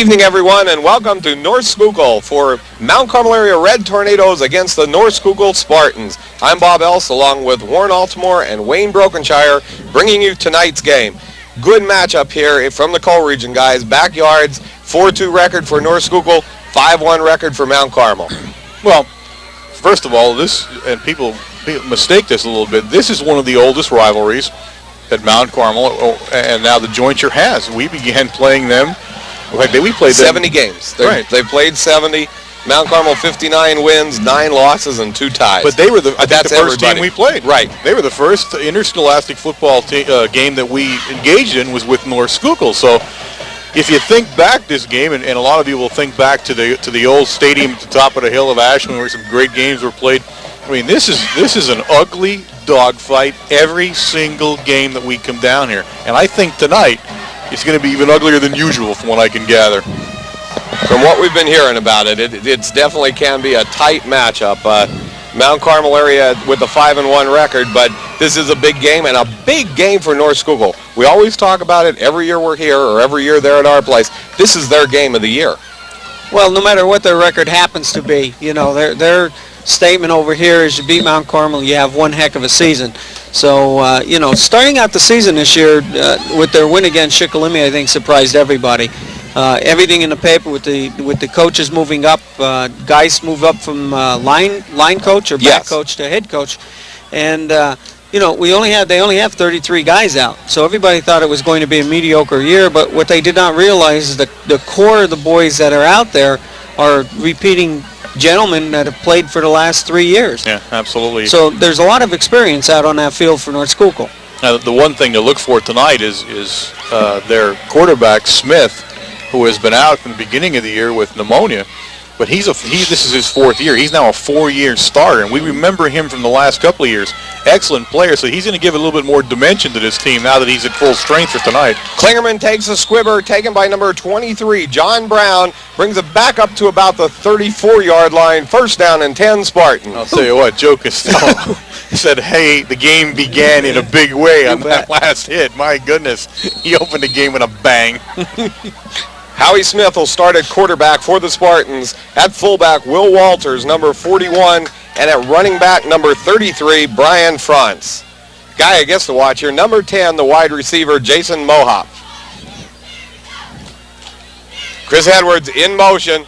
evening, everyone, and welcome to North Schuylkill for Mount Carmel area Red Tornadoes against the North Schuylkill Spartans. I'm Bob Else, along with Warren Altamore and Wayne Brokenshire, bringing you tonight's game. Good matchup here from the Coal Region, guys. Backyards, 4-2 record for North Schuylkill, 5-1 record for Mount Carmel. Well, first of all, this, and people mistake this a little bit, this is one of the oldest rivalries that Mount Carmel and now the Jointure has. We began playing them. In fact, we played 70 games. Right. They played 70. Mount Carmel 59 wins, 9 losses, and 2 ties. But they were the first everybody. team we played. Right. They were the first interscholastic football game that we engaged in was with North Schuylkill. So if you think back this game, and a lot of you will think back to the old stadium at the top of the hill of Ashland where some great games were played. I mean, this is an ugly dogfight every single game that we come down here. And I think tonight it's going to be even uglier than usual from what I can gather. From what we've been hearing about it, it's definitely can be a tight matchup. Mount Carmel area with a 5-1 record, but this is a big game and a big game for North Schuylkill. We always talk about it every year we're here or every year they're at our place. This is their game of the year. Well, no matter what their record happens to be, you know, their statement over here is you beat Mount Carmel, you have one heck of a season. So, you know, starting out the season this year with their win against Schuylkill, I think surprised everybody. Everything in the paper with the coaches moving up, guys move up from line coach or back coach to head coach, and you know they only have 33 guys out, so everybody thought it was going to be a mediocre year. But what they did not realize is the core of the boys that are out there are repeating gentlemen that have played for the last 3 years. Yeah, absolutely. So there's a lot of experience out on that field for North Schuylkill. Now, the one thing to look for tonight is their quarterback Smith, who has been out from the beginning of the year with pneumonia, but this is his 4th year. He's now a 4-year starter, and we remember him from the last couple of years. Excellent player, so he's going to give a little bit more dimension to this team now that he's at full strength for tonight. Klingerman takes a squibber, taken by number 23, John Brown, brings it back up to about the 34-yard line. First down and 10 Spartans. I'll tell you what, Joe Costello said, hey, the game began in a big way on that last hit. My goodness, he opened the game with a bang. Howie Smith will start at quarterback for the Spartans. At fullback, Will Walters, number 41, and at running back, number 33, Brian Frantz. Guy I guess to watch here, number 10, the wide receiver, Jason Mohop. Chris Edwards in motion,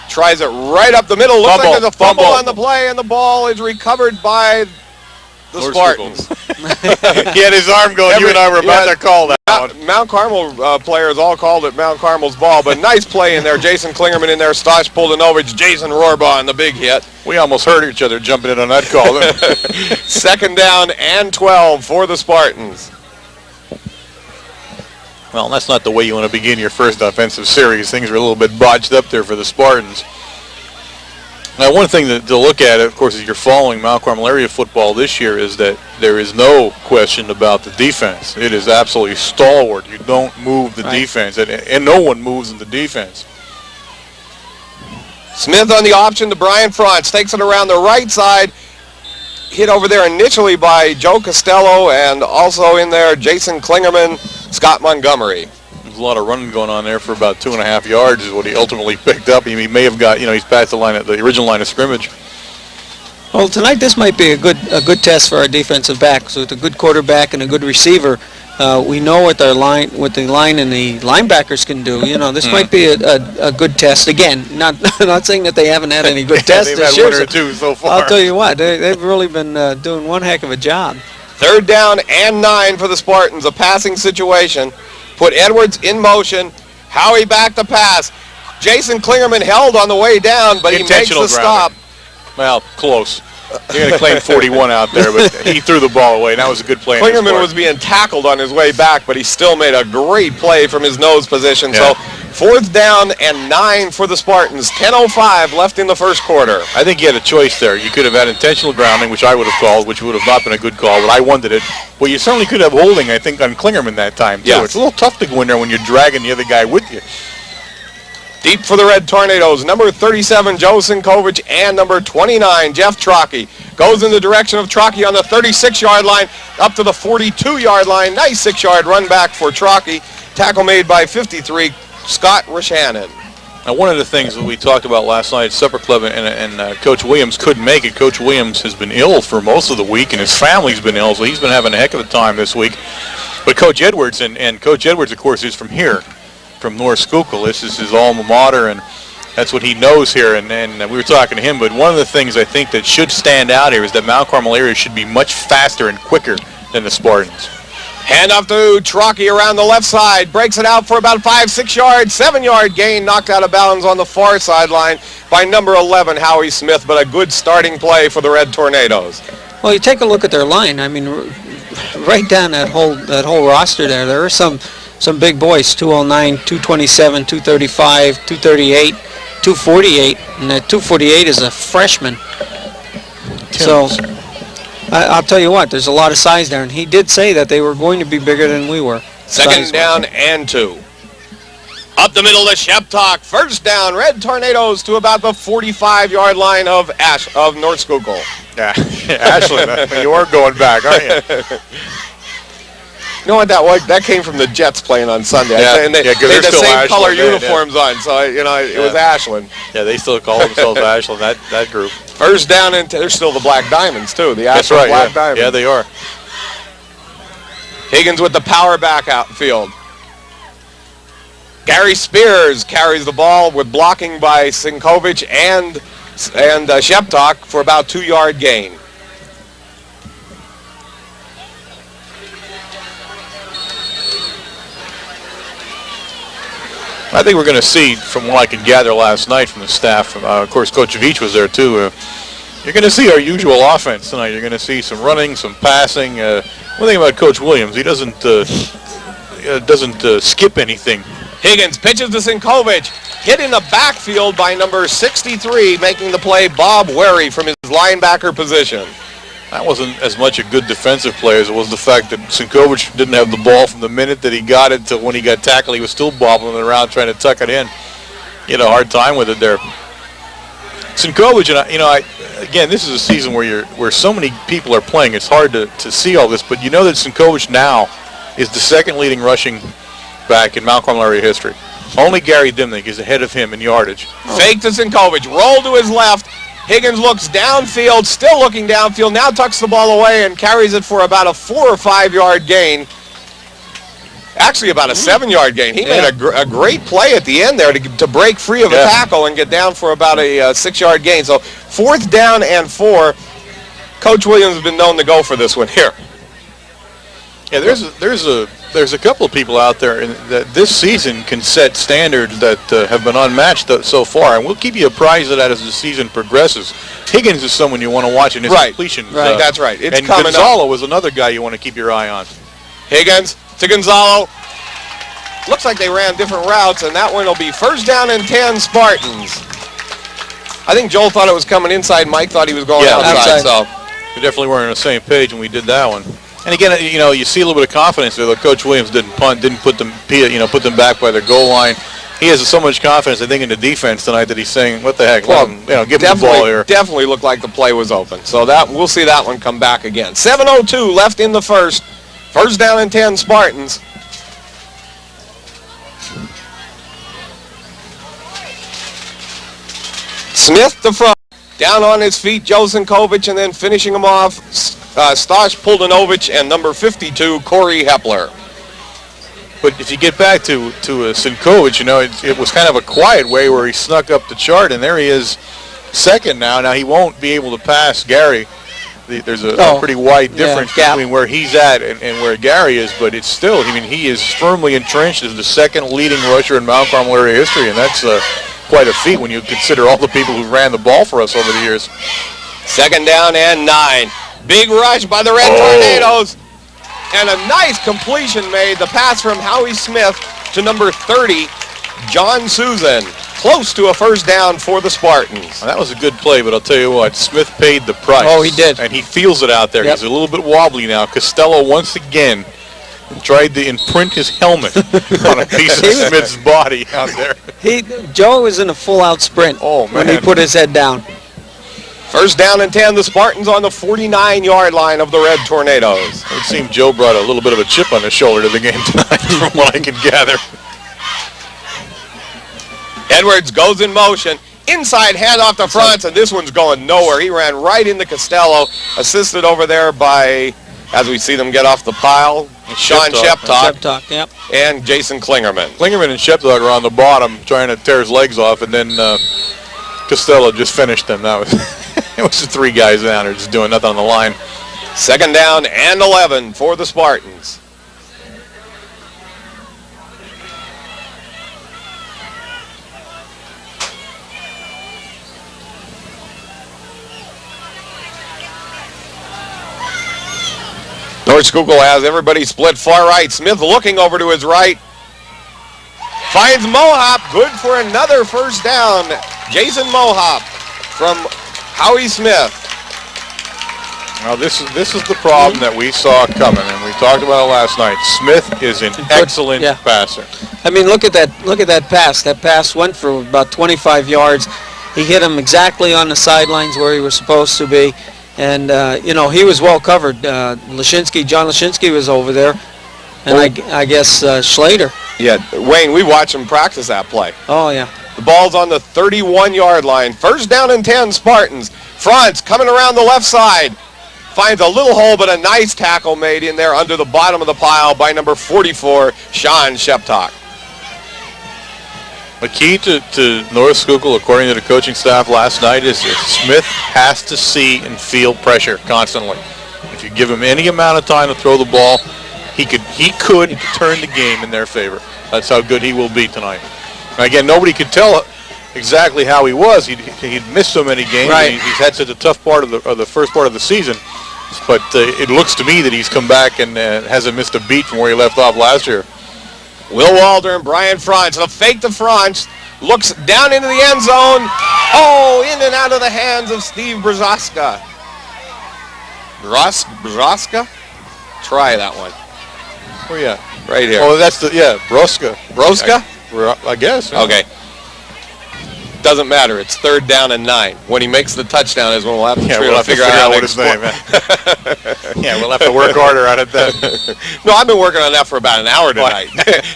tries it right up the middle. Looks like there's a fumble on the play, and the ball is recovered by the Spartans. He had his arm going. You and I were about to call that out. Mount Carmel players all called it Mount Carmel's ball, but nice play in there. Jason Klingerman in there. Stosh pulled it over. It's Jason Rohrbaugh on the big hit. We almost hurt each other jumping in on that call. Second down and 12 for the Spartans. Well, that's not the way you want to begin your first offensive series. Things are a little bit botched up there for the Spartans. Now, one thing to look at, of course, as you're following Mount Carmel area football this year is that there is no question about the defense. It is absolutely stalwart. You don't move the defense, and no one moves in the defense. Smith on the option to Brian Frantz. Takes it around the right side. Hit over there initially by Joe Costello, and also in there Jason Klingerman, Scott Montgomery. There's a lot of running going on there for about 2.5 yards is what he ultimately picked up. He may have got, he's past the original line of scrimmage. Well, tonight this might be a good test for our defensive backs. With a good quarterback and a good receiver, we know what the line and the linebackers can do. This might be a good test. Again, not saying that they haven't had any good tests this year. They've had 1 or 2 so far. I'll tell you what, they've really been doing one heck of a job. Third down and 9 for the Spartans. A passing situation. Put Edwards in motion. Howie back to pass. Jason Klingerman held on the way down, but he makes the stop. Well, close. You're going to claim 41 out there, but he threw the ball away, and that was a good play. Klingerman was being tackled on his way back, but he still made a great play from his nose position. Yeah. So fourth down and 9 for the Spartans. 10:05 left in the first quarter. I think you had a choice there. You could have had intentional grounding, which I would have called, which would have not been a good call, but I wanted it. Well, you certainly could have holding, I think, on Klingerman that time, too. Yes. It's a little tough to go in there when you're dragging the other guy with you. Deep for the Red Tornadoes, number 37, Joe Sinkovich, and number 29, Jeff Trockey. Goes in the direction of Trockey on the 36-yard line, up to the 42-yard line. Nice 6-yard run back for Trockey. Tackle made by 53, Scott Rishanen. Now, one of the things that we talked about last night at Supper Club, and Coach Williams couldn't make it. Coach Williams has been ill for most of the week, and his family's been ill, so he's been having a heck of a time this week. But Coach Edwards, and Coach Edwards, of course, is from here, from North Schuylkill. This is his alma mater, and that's what he knows here. And we were talking to him, but one of the things I think that should stand out here is that Mount Carmel area should be much faster and quicker than the Spartans. Hand off to Trocky around the left side. Breaks it out for about 5-6 yards. 7-yard gain, knocked out of bounds on the far sideline by number 11, Howie Smith, but a good starting play for the Red Tornadoes. Well, you take a look at their line. I mean, right down that whole roster there are some big boys, 209, 227, 235, 238, 248, and that 248 is a freshman. So I'll tell you what, there's a lot of size there, and he did say that they were going to be bigger than we were. Second down and 2. Up the middle to Sheptock. First down, Red Tornadoes to about the 45-yard line of North Schuylkill. Yeah, Ashland, you are going back, aren't you? You know what that was? That came from the Jets playing on Sunday. Yeah, and they had they're the still same Ashland, color man, uniforms on, so it was Ashland. Yeah, they still call themselves Ashland, that group. First down and they're still the Black Diamonds too. The That's Ashland right, Black Diamonds. Yeah, they are. Higgins with the power back outfield. Gary Spears carries the ball with blocking by Sinkovich and Sheptock for about 2-yard gain. I think we're going to see, from what I could gather last night from the staff, of course Coach Veach was there too, you're going to see our usual offense tonight. You're going to see some running, some passing. One thing about Coach Williams, he doesn't skip anything. Higgins pitches to Sinkovich, hit in the backfield by number 63, making the play Bob Wary from his linebacker position. That wasn't as much a good defensive play as it was the fact that Sinkovich didn't have the ball from the minute that he got it to when he got tackled. He was still bobbling around trying to tuck it in. He had a hard time with it there. Sinkovich, and again, this is a season where so many people are playing. It's hard to see all this, but you know that Sinkovich now is the second leading rushing back in Mount Carmel area history. Only Gary Dimnick is ahead of him in yardage. Fake to Sinkovich, roll to his left. Higgins looks downfield, still looking downfield, now tucks the ball away and carries it for about a 4 or 5 yard gain. Actually about a 7-yard gain. He made a great play at the end there to break free of a tackle and get down for about a 6-yard gain. So 4th down and 4. Coach Williams has been known to go for this one here. Yeah, there's a couple of people out there that this season can set standards that have been unmatched so far, and we'll keep you apprised of that as the season progresses. Higgins is someone you want to watch in his completions. Right, that's right. It's and coming Gonzalo up. Was another guy you want to keep your eye on. Higgins to Gonzalo. Looks like they ran different routes, and that one will be first down and 10 Spartans. I think Joel thought it was coming inside. Mike thought he was going outside. So we definitely weren't on the same page when we did that one. And again, you see a little bit of confidence there. Though Coach Williams didn't punt, didn't put them back by their goal line. He has so much confidence, I think, in the defense tonight that he's saying, "What the heck? Well, give him the ball here." Definitely looked like the play was open. So we'll see that one come back again. 7:02 left in the first. First down and 10 Spartans. Smith to front. Down on his feet, Joe Sinkovich, and then finishing him off, Stosh Puldanovich and number 52, Corey Hepler. But if you get back to Sinkovich, it was kind of a quiet way where he snuck up the chart, and there he is second now. Now he won't be able to pass Gary. There's a pretty wide difference between where he's at and where Gary is, but it's still, he is firmly entrenched as the second leading rusher in Mount Carmel area history, and that's quite a feat when you consider all the people who ran the ball for us over the years. Second down and 9. Big rush by the Red Tornadoes. And a nice completion made. The pass from Howie Smith to number 30, John Susan. Close to a first down for the Spartans. Well, that was a good play, but I'll tell you what, Smith paid the price. Oh, he did. And he feels it out there. Yep. He's a little bit wobbly now. Costello once again tried to imprint his helmet on a piece of Smith's body out there. Joe was in a full-out sprint when he put his head down. First down and 10, the Spartans on the 49-yard line of the Red Tornadoes. It would seem Joe brought a little bit of a chip on his shoulder to the game tonight, from what I can gather. Edwards goes in motion. Inside handoff to Frantz, and this one's going nowhere. He ran right into Costello, assisted over there by, as we see them get off the pile, Sean Sheptock yep. and Jason Klingerman. Klingerman and Sheptock are on the bottom trying to tear his legs off, and then Costello just finished them. That was it was just 3 guys down there just doing nothing on the line. 2nd down and 11 for the Spartans. North Schuylkill has everybody split far right. Smith looking over to his right. Finds Mohop. Good for another first down. Jason Mohop from Howie Smith. Now this is the problem that we saw coming, and we talked about it last night. Smith is an excellent passer. I mean, look at that pass. That pass went for about 25 yards. He hit him exactly on the sidelines where he was supposed to be. And, you know, he was well covered. John Lashinsky was over there. And I guess Slater. Yeah, Wayne, we watched him practice that play. Oh, yeah. The ball's on the 31-yard line. First down and 10, Spartans. Frantz coming around the left side. Finds a little hole, but a nice tackle made in there under the bottom of the pile by number 44, Sean Sheptock. The key to North Schuylkill, according to the coaching staff last night, is that Smith has to see and feel pressure constantly. If you give him any amount of time to throw the ball, he could turn the game in their favor. That's how good he will be tonight. Now, again, nobody could tell exactly how he was. He'd missed so many games. Right. He's had such a tough part of the first part of the season. But it looks to me that he's come back and hasn't missed a beat from where he left off last year. Will Walder and Brian Frantz. The fake to Frantz. Looks down into the end zone. Oh, in and out of the hands of Steve Brzoska. Brzoska? Try that one. Oh, yeah. Right here. Oh, that's Broska. Broska? I guess. Yeah. Okay. Doesn't matter. It's 3rd down and 9. When he makes the touchdown is when we'll have to, we'll have to figure out what his name is. Yeah, we'll have to work harder at it then. No, I've been working on that for about an hour tonight,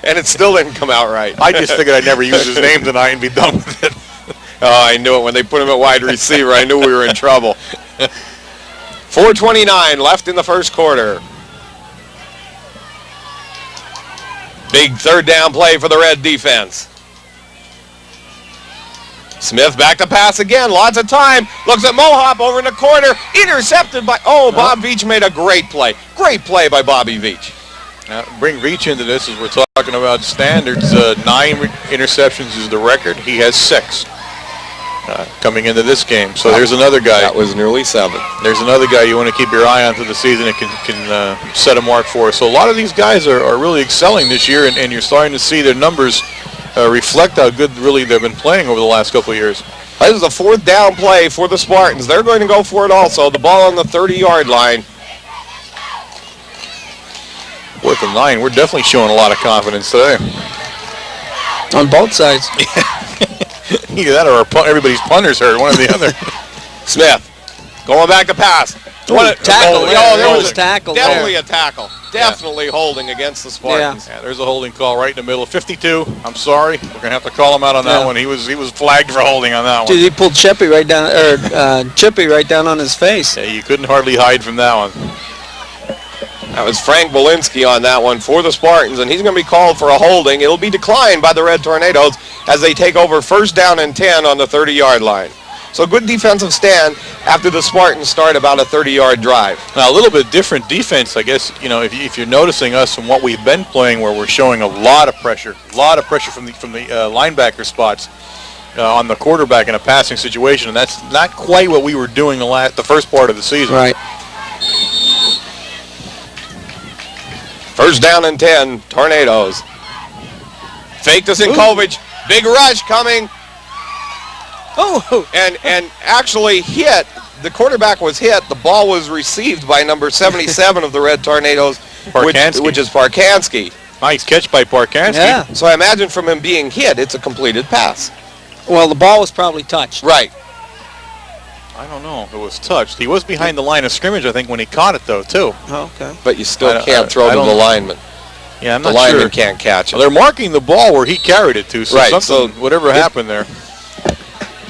and it still didn't come out right. I just figured I'd never use his name tonight and be done with it. Oh, I knew it. When they put him at wide receiver, I knew we were in trouble. 4:29 left in the first quarter. Big 3rd down play for the Red defense. Smith back to pass again. Lots of time. Looks at Mohop over in the corner. Intercepted by, Bob Veach made a great play. Great play by Bobby Veach. Now, bring Veach into this as we're talking about standards. 9 interceptions is the record. He has 6 coming into this game. So there's another guy. That was nearly 7. There's another guy you want to keep your eye on through the season and can set a mark for us. So a lot of these guys are really excelling this year, and you're starting to see their numbers reflect how good really they've been playing over the last couple of years. This is a 4th down play for the Spartans. They're going to go for it also. The ball on the 30-yard line. 4th and 9. We're definitely showing a lot of confidence today. On both sides. Either that or everybody's punters hurt, one or the other. Smith going back to pass. Tackle. There was a tackle. Definitely a tackle. Definitely holding against the Spartans. Yeah, there's a holding call right in the middle. 52. I'm sorry. We're gonna have to call him out on that one. He was flagged for holding on that one. Dude, he pulled Chippy right down on his face. Yeah, you couldn't hardly hide from that one. That was Frank Belinsky on that one for the Spartans, and he's going to be called for a holding. It'll be declined by the Red Tornadoes as they take over 1st down and 10 on the 30-yard line. So good defensive stand after the Spartans start about a 30-yard drive. Now a little bit different defense, I guess. You know, if you're noticing us and what we've been playing, where we're showing a lot of pressure from the linebacker spots on the quarterback in a passing situation, and that's not quite what we were doing the first part of the season. Right. 1st down and 10, Tornadoes. Fake to Sinkovic. Big rush coming. Oh. And actually hit. The quarterback was hit. The ball was received by number 77 of the Red Tornadoes, which is Parkansky. Nice catch by Parkansky. Yeah. So I imagine from him being hit, it's a completed pass. Well, the ball was probably touched. Right. I don't know if it was touched. He was behind the line of scrimmage, I think, when he caught it, though, too. Oh, okay. But you still can't throw to the lineman. Yeah, I'm the not lineman sure. can't catch it. Well, they're marking the ball where he carried it to, so Right, something, whatever happened there.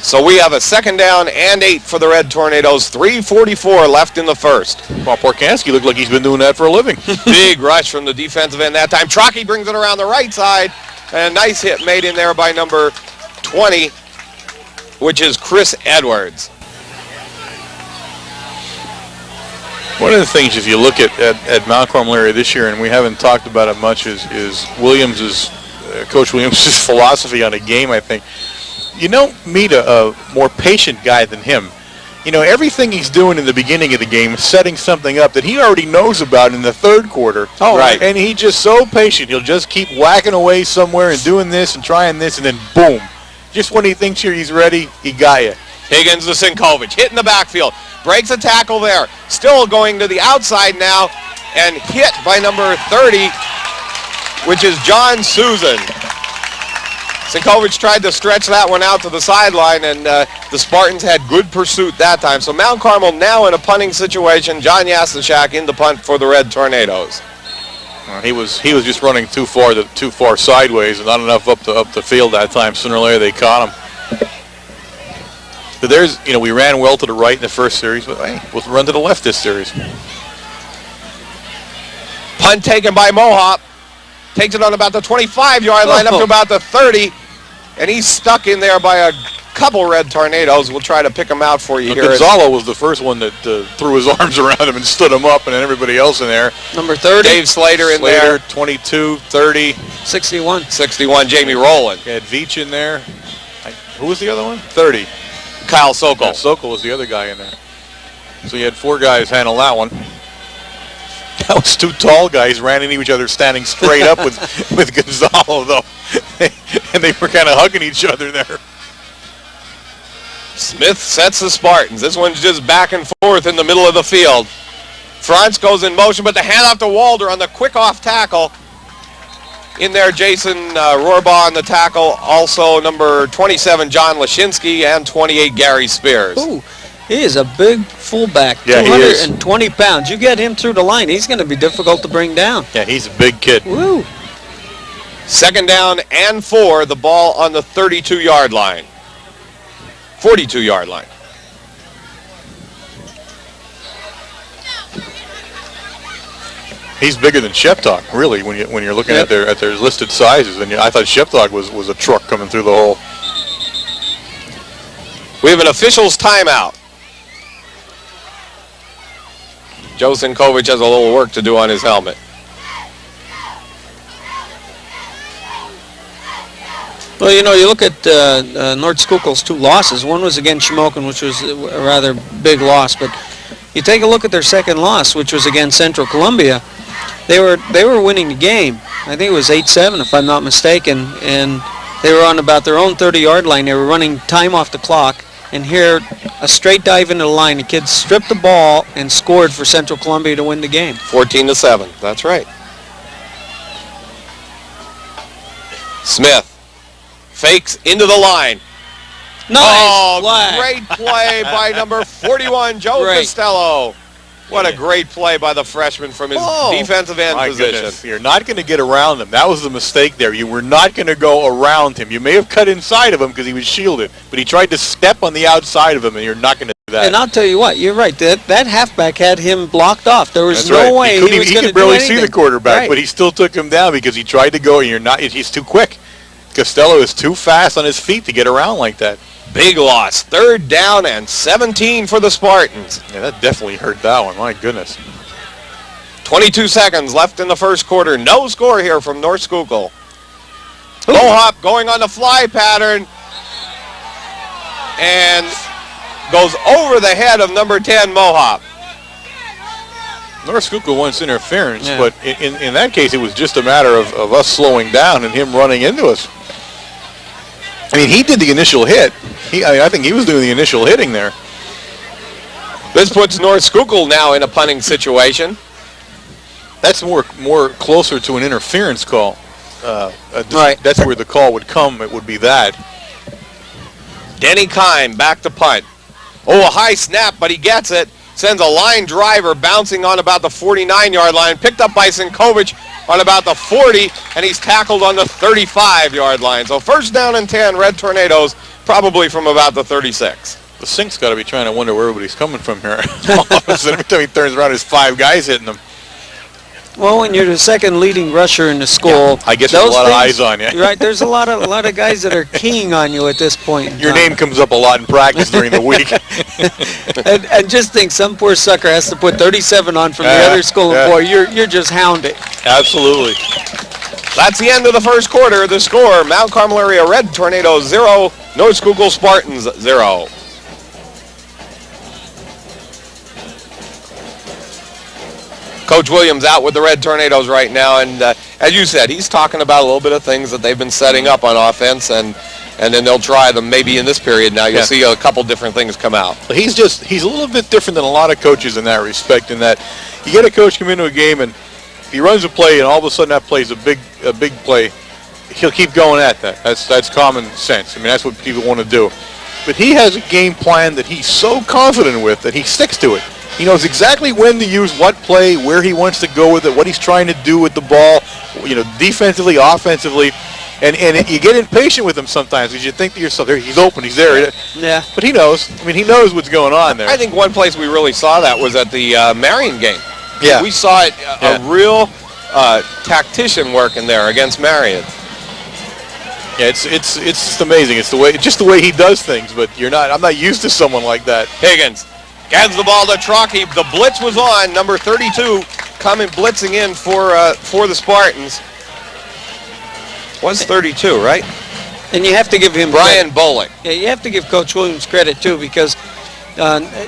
So we have a 2nd down and 8 for the Red Tornadoes. 3:44 left in the first. Well, Porkanski looked like he's been doing that for a living. Big rush from the defensive end that time. Trockey brings it around the right side. And a nice hit made in there by number 20, which is Chris Edwards. One of the things, if you look at Mount Carmel area this year, and we haven't talked about it much, is Williams's, Coach Williams' philosophy on a game, I think. You don't meet a more patient guy than him. You know, everything he's doing in the beginning of the game is setting something up that he already knows about in the third quarter. Oh, right. And he's just so patient. He'll just keep whacking away somewhere and doing this and trying this, and then boom. Just when he thinks he's ready, he got you. Higgins to Sinkovic, hit in the backfield. Breaks a tackle there. Still going to the outside now and hit by number 30, which is John Susan. Sinkovic tried to stretch that one out to the sideline, and the Spartans had good pursuit that time. So Mount Carmel now in a punting situation. John Yastashak in the punt for the Red Tornadoes. He was just running too far sideways and not enough up the field that time. Sooner or later they caught him. But there's, we ran well to the right in the first series, but hey, we'll run to the left this series. Punt taken by Mohop. Takes it on about the 25-yard line up to about the 30. And he's stuck in there by a couple Red Tornadoes. We'll try to pick him out for you here. Gonzalo was the first one that threw his arms around him and stood him up, and then everybody else in there. Number 30. Dave Slater in there. 22, 30. 61. 61, Jamie Rowland. You had Veach in there. Who was the other one? 30. Kyle Sokol. Yeah, Sokol was the other guy in there. So you had 4 guys handle that one. That was 2 tall guys ran into each other standing straight up with Gonzalo, though. And they were kind of hugging each other there. Smith sets the Spartans. This one's just back and forth in the middle of the field. Frantz goes in motion, but the handoff to Walder on the quick off tackle. In there, Jason Rohrbaugh on the tackle. Also, number 27, John Lashinsky, and 28, Gary Spears. Ooh, he is a big fullback, yeah, 220 pounds. You get him through the line, he's going to be difficult to bring down. Yeah, he's a big kid. Woo. 2nd down and 4, the ball on the 32-yard line. 42-yard line. He's bigger than Sheptock, really, when you're looking at their listed sizes. And I thought Sheptock was a truck coming through the hole. We have an official's timeout. Joe Sinkovic has a little work to do on his helmet. Well, you look at North Schuylkill's 2 losses. One was against Shamokin, which was a rather big loss. But you take a look at their second loss, which was against Central Columbia. They were winning the game. I think it was 8-7, if I'm not mistaken. And they were on about their own 30-yard line. They were running time off the clock. And here, a straight dive into the line. The kids stripped the ball and scored for Central Columbia to win the game. 14-7. That's right. Smith fakes into the line. Nice play. Great play by number 41, Joe Costello. What a great play by the freshman from his defensive end position. Goodness. You're not going to get around him. That was the mistake there. You were not going to go around him. You may have cut inside of him because he was shielded, but he tried to step on the outside of him, and you're not going to do that. And I'll tell you what, you're right. That halfback had him blocked off. There was no way he was going to do anything. He could barely see the quarterback, but he still took him down because he tried to go, and he's too quick. Costello is too fast on his feet to get around like that. Big loss. 3rd down and 17 for the Spartans. Yeah, that definitely hurt that one. My goodness. 22 seconds left in the first quarter. No score here from North Schuylkill. Mohop going on the fly pattern and goes over the head of number 10, Mohop. North Schuylkill wants interference, but in that case, it was just a matter of us slowing down and him running into us. I mean, he did the initial hit. I think he was doing the initial hitting there. This puts North Schuylkill now in a punting situation. That's more closer to an interference call. Right. That's where the call would come. It would be that. Denny Kime back to punt. Oh, a high snap, but he gets it. sends a line driver bouncing on about the 49-yard line, picked up by Sinkovich on about the 40, and he's tackled on the 35-yard line. So first down and 10, Red Tornadoes, probably from about the 36. The Sink's got to be trying to wonder where everybody's coming from here. All of a sudden, every time he turns around, there's 5 guys hitting him. Well, when you're the second leading rusher in the school, I guess there's a lot of eyes on you. Right, there's a lot of guys that are keying on you at this point. Your name comes up a lot in practice during the week. and just think, some poor sucker has to put 37 on from the other school, and boy, you're just hounded. Absolutely. That's the end of the first quarter. The score: Mount Carmel Area Red Tornadoes 0, North Schuylkill Spartans 0. Coach Williams out with the Red Tornadoes right now, and as you said, he's talking about a little bit of things that they've been setting up on offense, and then they'll try them maybe in this period. Now you'll see a couple different things come out. He's a little bit different than a lot of coaches in that respect, in that you get a coach come into a game and he runs a play, and all of a sudden that play's a big play. He'll keep going at that. That's common sense. I mean, that's what people want to do. But he has a game plan that he's so confident with that he sticks to it. He knows exactly when to use what play, where he wants to go with it, what he's trying to do with the ball, defensively, offensively. And you get impatient with him sometimes because you think to yourself, he's open, he's there. Yeah. But he knows. I mean, he knows what's going on there. I think one place we really saw that was at the Marion game. Yeah. We saw it, a real tactician working there against Marion. Yeah, it's just amazing. It's the way he does things. But I'm not used to someone like that. Higgins hands the ball to Trocky. The blitz was on. Number 32 coming blitzing in for the Spartans. Was 32, right? And you have to give him Brian Bullock. Yeah, you have to give Coach Williams credit too, because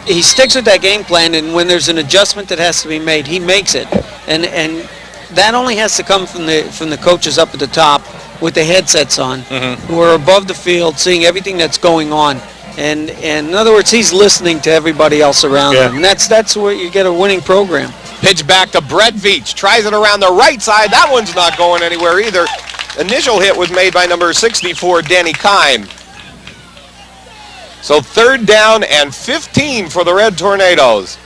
he sticks with that game plan, and when there's an adjustment that has to be made, he makes it. And that only has to come from the coaches up at the top with the headsets on, who are above the field, seeing everything that's going on. And in other words, he's listening to everybody else around him. And that's where you get a winning program. Pitch back to Brett Veach. Tries it around the right side. That one's not going anywhere either. Initial hit was made by number 64, Danny Kime. So third down and 15 for the Red Tornadoes.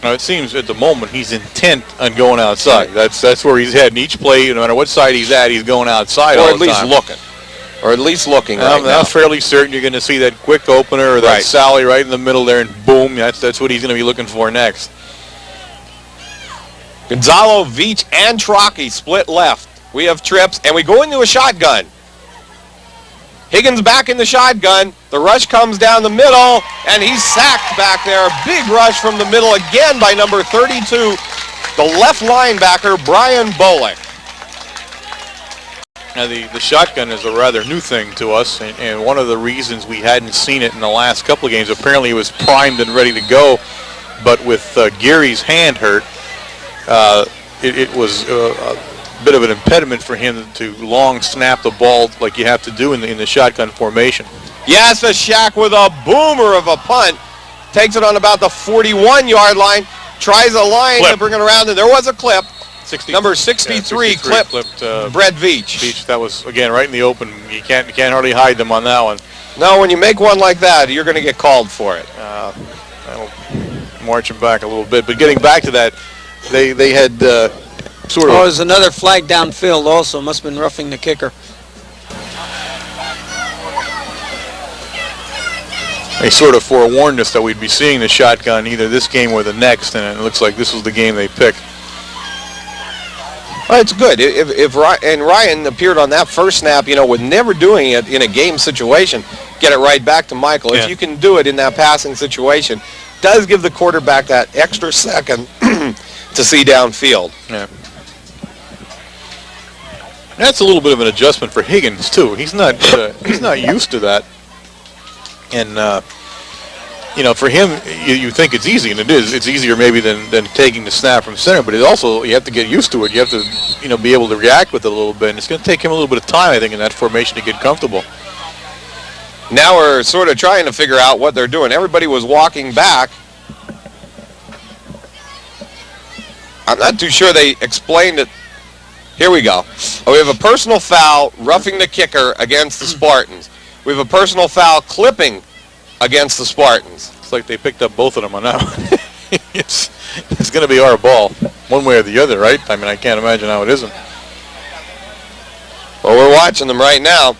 Now it seems at the moment he's intent on going outside. That's where he's heading. Each play, no matter what side he's at, he's going outside all the time. Or at least looking right now. I'm fairly certain you're going to see that quick opener or that Sally right in the middle there, and boom, that's what he's going to be looking for next. Gonzalo, Veach, and Trocky split left. We have trips, and we go into a shotgun. Higgins back in the shotgun. The rush comes down the middle, and he's sacked back there. Big rush from the middle again by number 32, the left linebacker, Brian Bullock. Now the shotgun is a rather new thing to us, and one of the reasons we hadn't seen it in the last couple of games, apparently it was primed and ready to go, but with Gary's hand hurt, it was a bit of an impediment for him to long snap the ball like you have to do in the shotgun formation. Yes, the Shack with a boomer of a punt. Takes it on about the 41-yard line. Tries a line to bring it around, and there was a clip. Number 63 clipped Brett Veach. That was, again, right in the open. You can't hardly hide them on that one. No, when you make one like that, you're going to get called for it. That'll march him back a little bit. But getting back to that, they had sort of... Oh, there's another flag downfield also. Must have been roughing the kicker. They sort of forewarned us that we'd be seeing the shotgun either this game or the next, and it looks like this was the game they picked. Well, it's good. If Ryan appeared on that first snap, with never doing it in a game situation, get it right back to Michael. Yeah. If you can do it in that passing situation, does give the quarterback that extra second to see downfield. Yeah. That's a little bit of an adjustment for Higgins too. He's not used to that, and for him, you think it's easy, and it is. It's easier maybe than taking the snap from center, but it also, you have to get used to it. You have to, be able to react with it a little bit, and it's going to take him a little bit of time, I think, in that formation to get comfortable. Now we're sort of trying to figure out what they're doing. Everybody was walking back. I'm not too sure they explained it. Here we go. We have a personal foul roughing the kicker against the Spartans. We have a personal foul clipping against the Spartans. It's like they picked up both of them on that one. it's going to be our ball, one way or the other, right? I mean, I can't imagine how it isn't. Well, we're watching them right now.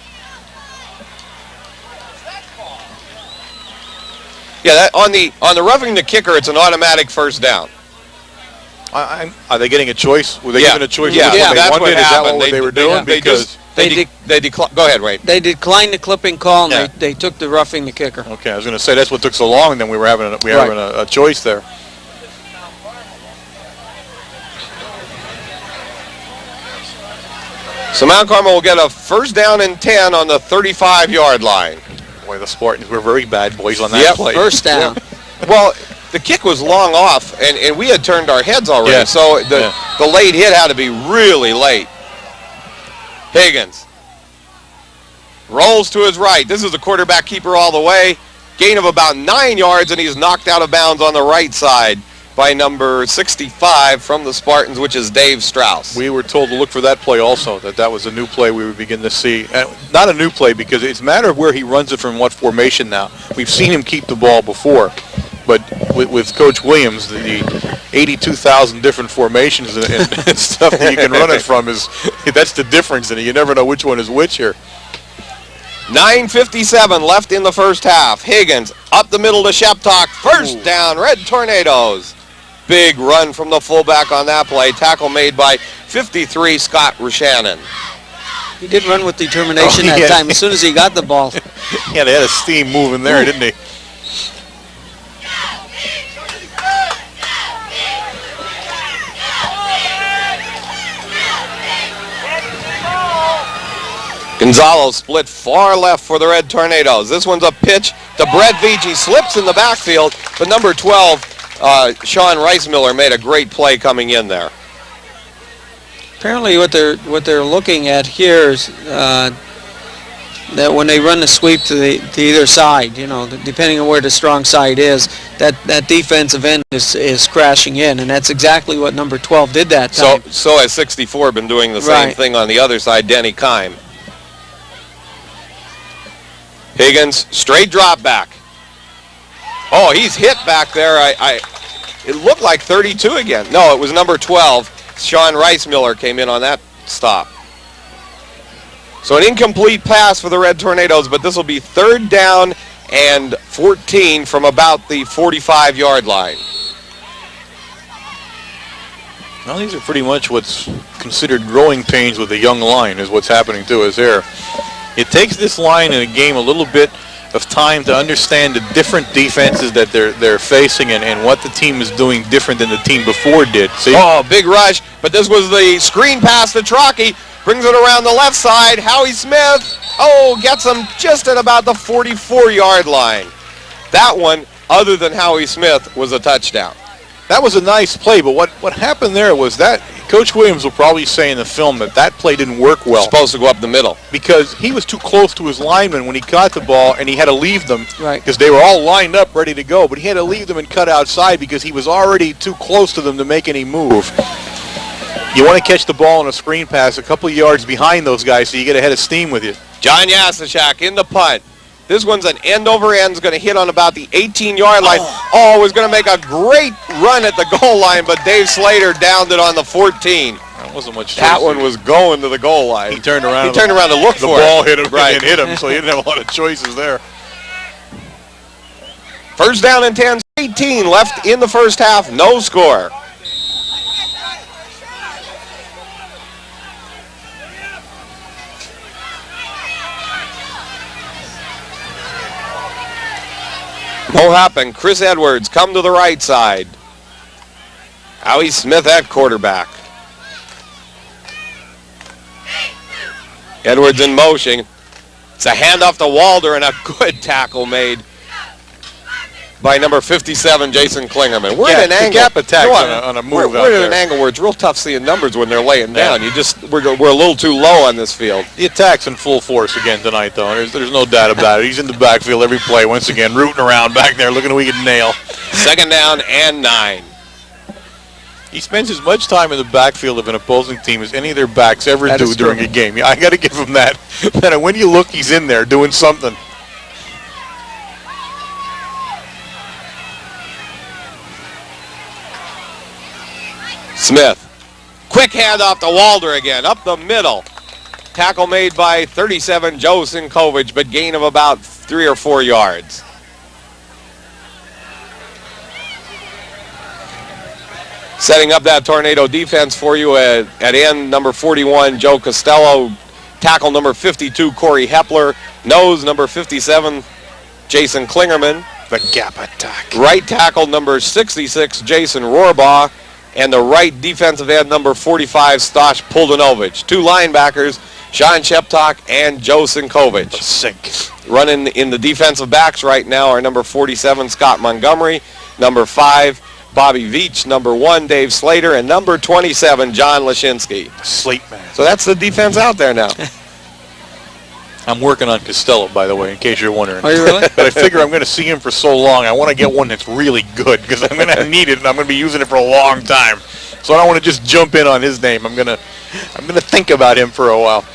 Yeah, that, on the roughing the kicker, it's an automatic first down. Are they getting a choice? Were they given a choice? Yeah, that's what happened. Is that what they were doing? They go ahead, Wayne. They declined the clipping call, and they took the roughing the kicker. Okay, I was going to say that's what took so long. Then we were having a choice there. So Mount Carmel will get a first down and 10 on the 35-yard line. Boy, the Spartans were very bad boys on that play. First down. Yep. Well, the kick was long off, and we had turned our heads already, so the late hit had to be really late. Higgins rolls to his right. This is the quarterback keeper all the way. Gain of about 9 yards, and he's knocked out of bounds on the right side by number 65 from the Spartans, which is Dave Strauss. We were told to look for that play also, that was a new play we would begin to see. Not a new play because it's a matter of where he runs it from what formation now. We've seen him keep the ball before, but with Coach Williams, the 82,000 different formations and stuff that you can run it from, that's the difference, and you never know which one is which here. 9:57 left in the first half. Higgins up the middle to Sheptock. First down, Red Tornadoes. Big run from the fullback on that play. Tackle made by 53, Scott Rushanen. He did run with determination that time as soon as he got the ball. Yeah, they had a steam moving there, didn't they? Gonzalo split far left for the Red Tornadoes. This one's a pitch to Brett Veach. He slips in the backfield, but number 12, Sean Reismiller, made a great play coming in there. Apparently what they're looking at here is that when they run the sweep to either side, depending on where the strong side is, that defensive end is crashing in, and that's exactly what number 12 did that time. So has 64 been doing the same thing on the other side, Denny Kime. Higgins, straight drop back. Oh, he's hit back there. It looked like 32 again. No, it was number 12. Sean Reismiller came in on that stop. So an incomplete pass for the Red Tornadoes, but this will be third down and 14 from about the 45-yard line. Well, these are pretty much what's considered growing pains with a young line is what's happening to us here. It takes this line in a game a little bit of time to understand the different defenses that they're facing and what the team is doing different than the team before did. See? Oh, big rush, but this was the screen pass to Trocchi. Brings it around the left side. Howie Smith, gets him just at about the 44-yard line. That one, other than Howie Smith, was a touchdown. That was a nice play, but what happened there was that Coach Williams will probably say in the film that play didn't work well. Supposed to go up the middle. Because he was too close to his linemen when he caught the ball, and he had to leave them. Right. Because they were all lined up ready to go, but he had to leave them and cut outside because he was already too close to them to make any move. You want to catch the ball on a screen pass a couple of yards behind those guys so you get ahead of steam with you. John Yasishak in the punt. This one's an end-over-end. It's going to hit on about the 18-yard line. Was going to make a great run at the goal line, but Dave Slater downed it on the 14. That wasn't much. That one was going to the goal line. He turned around. He turned around to look for it. The ball hit him and hit him, so he didn't have a lot of choices there. First down and 10, 18 left in the first half. No score. Mohap and Chris Edwards come to the right side. Howie Smith at quarterback. Edwards in motion. It's a handoff to Walder and a good tackle made by number 57, Jason Klingerman. We're in an angle. Gap attacks on a move We're in an angle where it's real tough seeing numbers when they're laying down. We're a little too low on this field. The attack's in full force again tonight, though. There's no doubt about it. He's in the backfield every play, once again, rooting around back there, looking if we can nail. Second down and 9. He spends as much time in the backfield of an opposing team as any of their backs ever do during a game. I got to give him that. And when you look, he's in there doing something. Smith. Quick hand off to Walder again, up the middle. Tackle made by 37, Joe Sinkovich, but gain of about 3 or 4 yards. Setting up that Tornado defense for you at end number 41, Joe Costello. Tackle number 52, Corey Hepler. Nose number 57, Jason Klingerman. The gap attack. Right tackle number 66, Jason Rohrbaugh. And the right defensive end number 45, Stosh Puldanovich. 2 linebackers, Sean Sheptock and Joe Sinkovich. Sink. Running in the defensive backs right now are number 47, Scott Montgomery. Number 5, Bobby Veach. Number 1, Dave Slater. And number 27, John Lashinsky. Sleep man. So that's the defense out there now. I'm working on Costello, by the way, in case you're wondering. Are you really? But I figure I'm going to see him for so long. I want to get one that's really good because I'm going to need it and I'm going to be using it for a long time. So I don't want to just jump in on his name. I'm going to think about him for a while.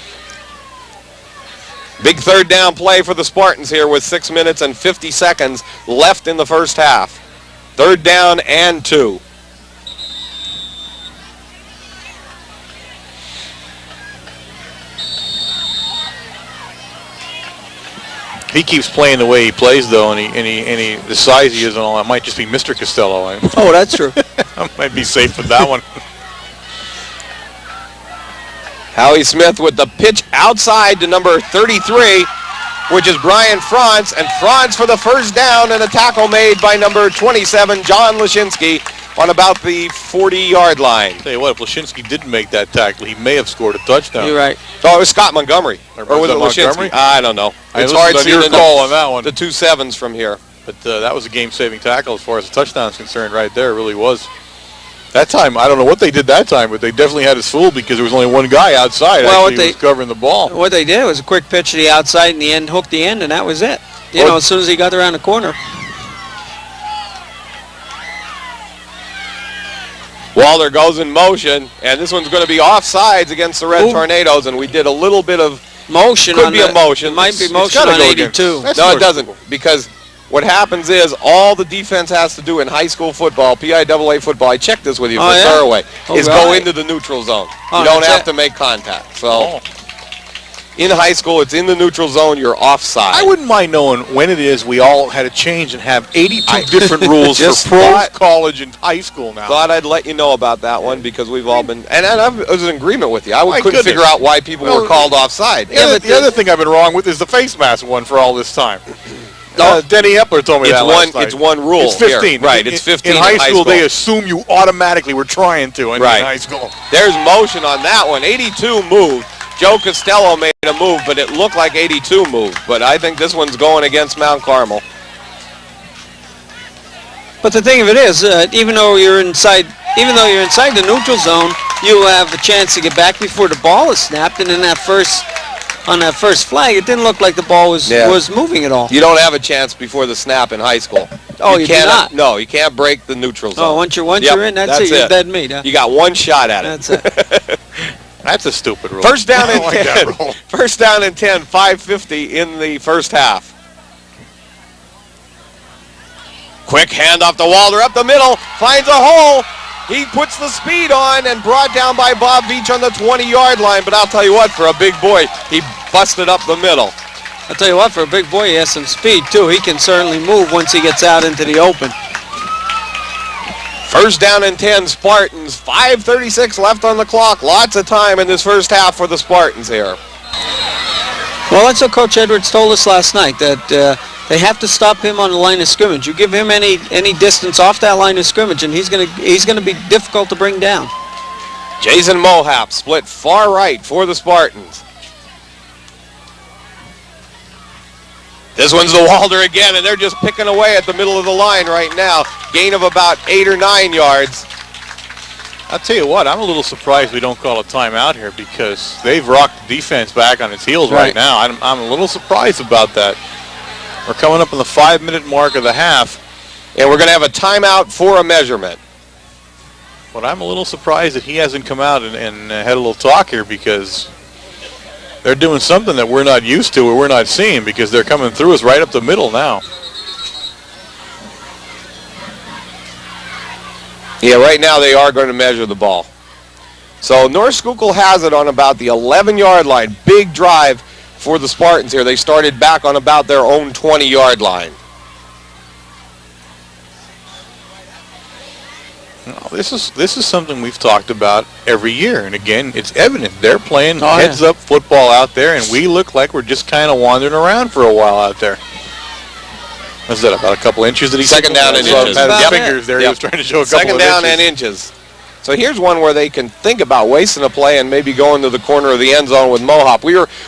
Big third down play for the Spartans here with 6 minutes and 50 seconds left in the first half. 3rd down and 2. He keeps playing the way he plays, though, and he the size he is and all that might just be Mr. Costello. Oh, that's true. I might be safe with that one. Howie Smith with the pitch outside to number 33, which is Brian Frantz, and Frantz for the first down and a tackle made by number 27, John Lashinsky, on about the 40-yard line. Tell you what, if Lashinsky didn't make that tackle, he may have scored a touchdown. You're right. Oh, it was Scott Montgomery. Or was it Montgomery? Lashinsky? I don't know. It's hard to see your call on that one. The 2 7s from here. But that was a game-saving tackle as far as the touchdown is concerned right there. It really was. That time, I don't know what they did that time, but they definitely had us fooled because there was only one guy outside who was covering the ball. What they did was a quick pitch to the outside and the end hooked the end, and that was it. You know, as soon as he got around the corner. Walder goes in motion, and this one's going to be offsides against the Red Tornadoes, and we did a little bit of motion. Could be a motion. It might be motion on 82. No, it doesn't, because what happens is all the defense has to do in high school football, PIAA football, I checked this with you for Fairway, is go into the neutral zone. You don't have to make contact. So in high school, it's in the neutral zone, you're offside. I wouldn't mind knowing when it is we all had to change and have 82 different rules for pros, college, and high school now. Thought I'd let you know about that one because we've all been, and I was in agreement with you. I couldn't figure out why people were called offside. The other thing I've been wrong with is the face mask one for all this time. Denny Epler told me that last night. It's one rule. It's 15. Here. Right, it's 15 in high school. They assume you automatically were trying to in high school. There's motion on that one. 82 moved. Joe Costello made a move, but it looked like 82 moved. But I think this one's going against Mount Carmel. But the thing of it is, even though you're inside the neutral zone, you have a chance to get back before the ball is snapped. And in on that first flag, it didn't look like the ball was moving at all. You don't have a chance before the snap in high school. Oh, you cannot. No, you can't break the neutral zone. Oh, once you're in, that's it. You're dead meat. Huh? You got one shot at it. That's it. That's a stupid rule. First down and 10. First down and 10, 5:50 in the first half. Quick handoff to Walder up the middle, finds a hole. He puts the speed on and brought down by Bob Veach on the 20-yard line. But I'll tell you what, for a big boy, he busted up the middle. I'll tell you what, for a big boy, he has some speed, too. He can certainly move once he gets out into the open. First down and 10, Spartans. 5:36 left on the clock. Lots of time in this first half for the Spartans here. Well, that's what Coach Edwards told us last night, that they have to stop him on the line of scrimmage. You give him any distance off that line of scrimmage, and he's gonna be difficult to bring down. Jason Mohap split far right for the Spartans. This one's to Walder again, and they're just picking away at the middle of the line right now. Gain of about 8 or 9 yards. I'll tell you what, I'm a little surprised we don't call a timeout here because they've rocked the defense back on its heels right now. I'm a little surprised about that. We're coming up on the 5-minute mark of the half. And we're going to have a timeout for a measurement. But I'm a little surprised that he hasn't come out and had a little talk here because they're doing something that we're not used to or we're not seeing because they're coming through us right up the middle now. Yeah, right now they are going to measure the ball. So North Schuylkill has it on about the 11-yard line. Big drive for the Spartans here. They started back on about their own 20-yard line. Well, this is something we've talked about every year, and again, it's evident. They're playing heads-up football out there, and we look like we're just kind of wandering around for a while out there. What's that, about a couple inches that he Second down and inches. Had his fingers there. He was trying to show a couple Second of down inches. and inches. So here's one where they can think about wasting a play and maybe going to the corner of the end zone with Mohop.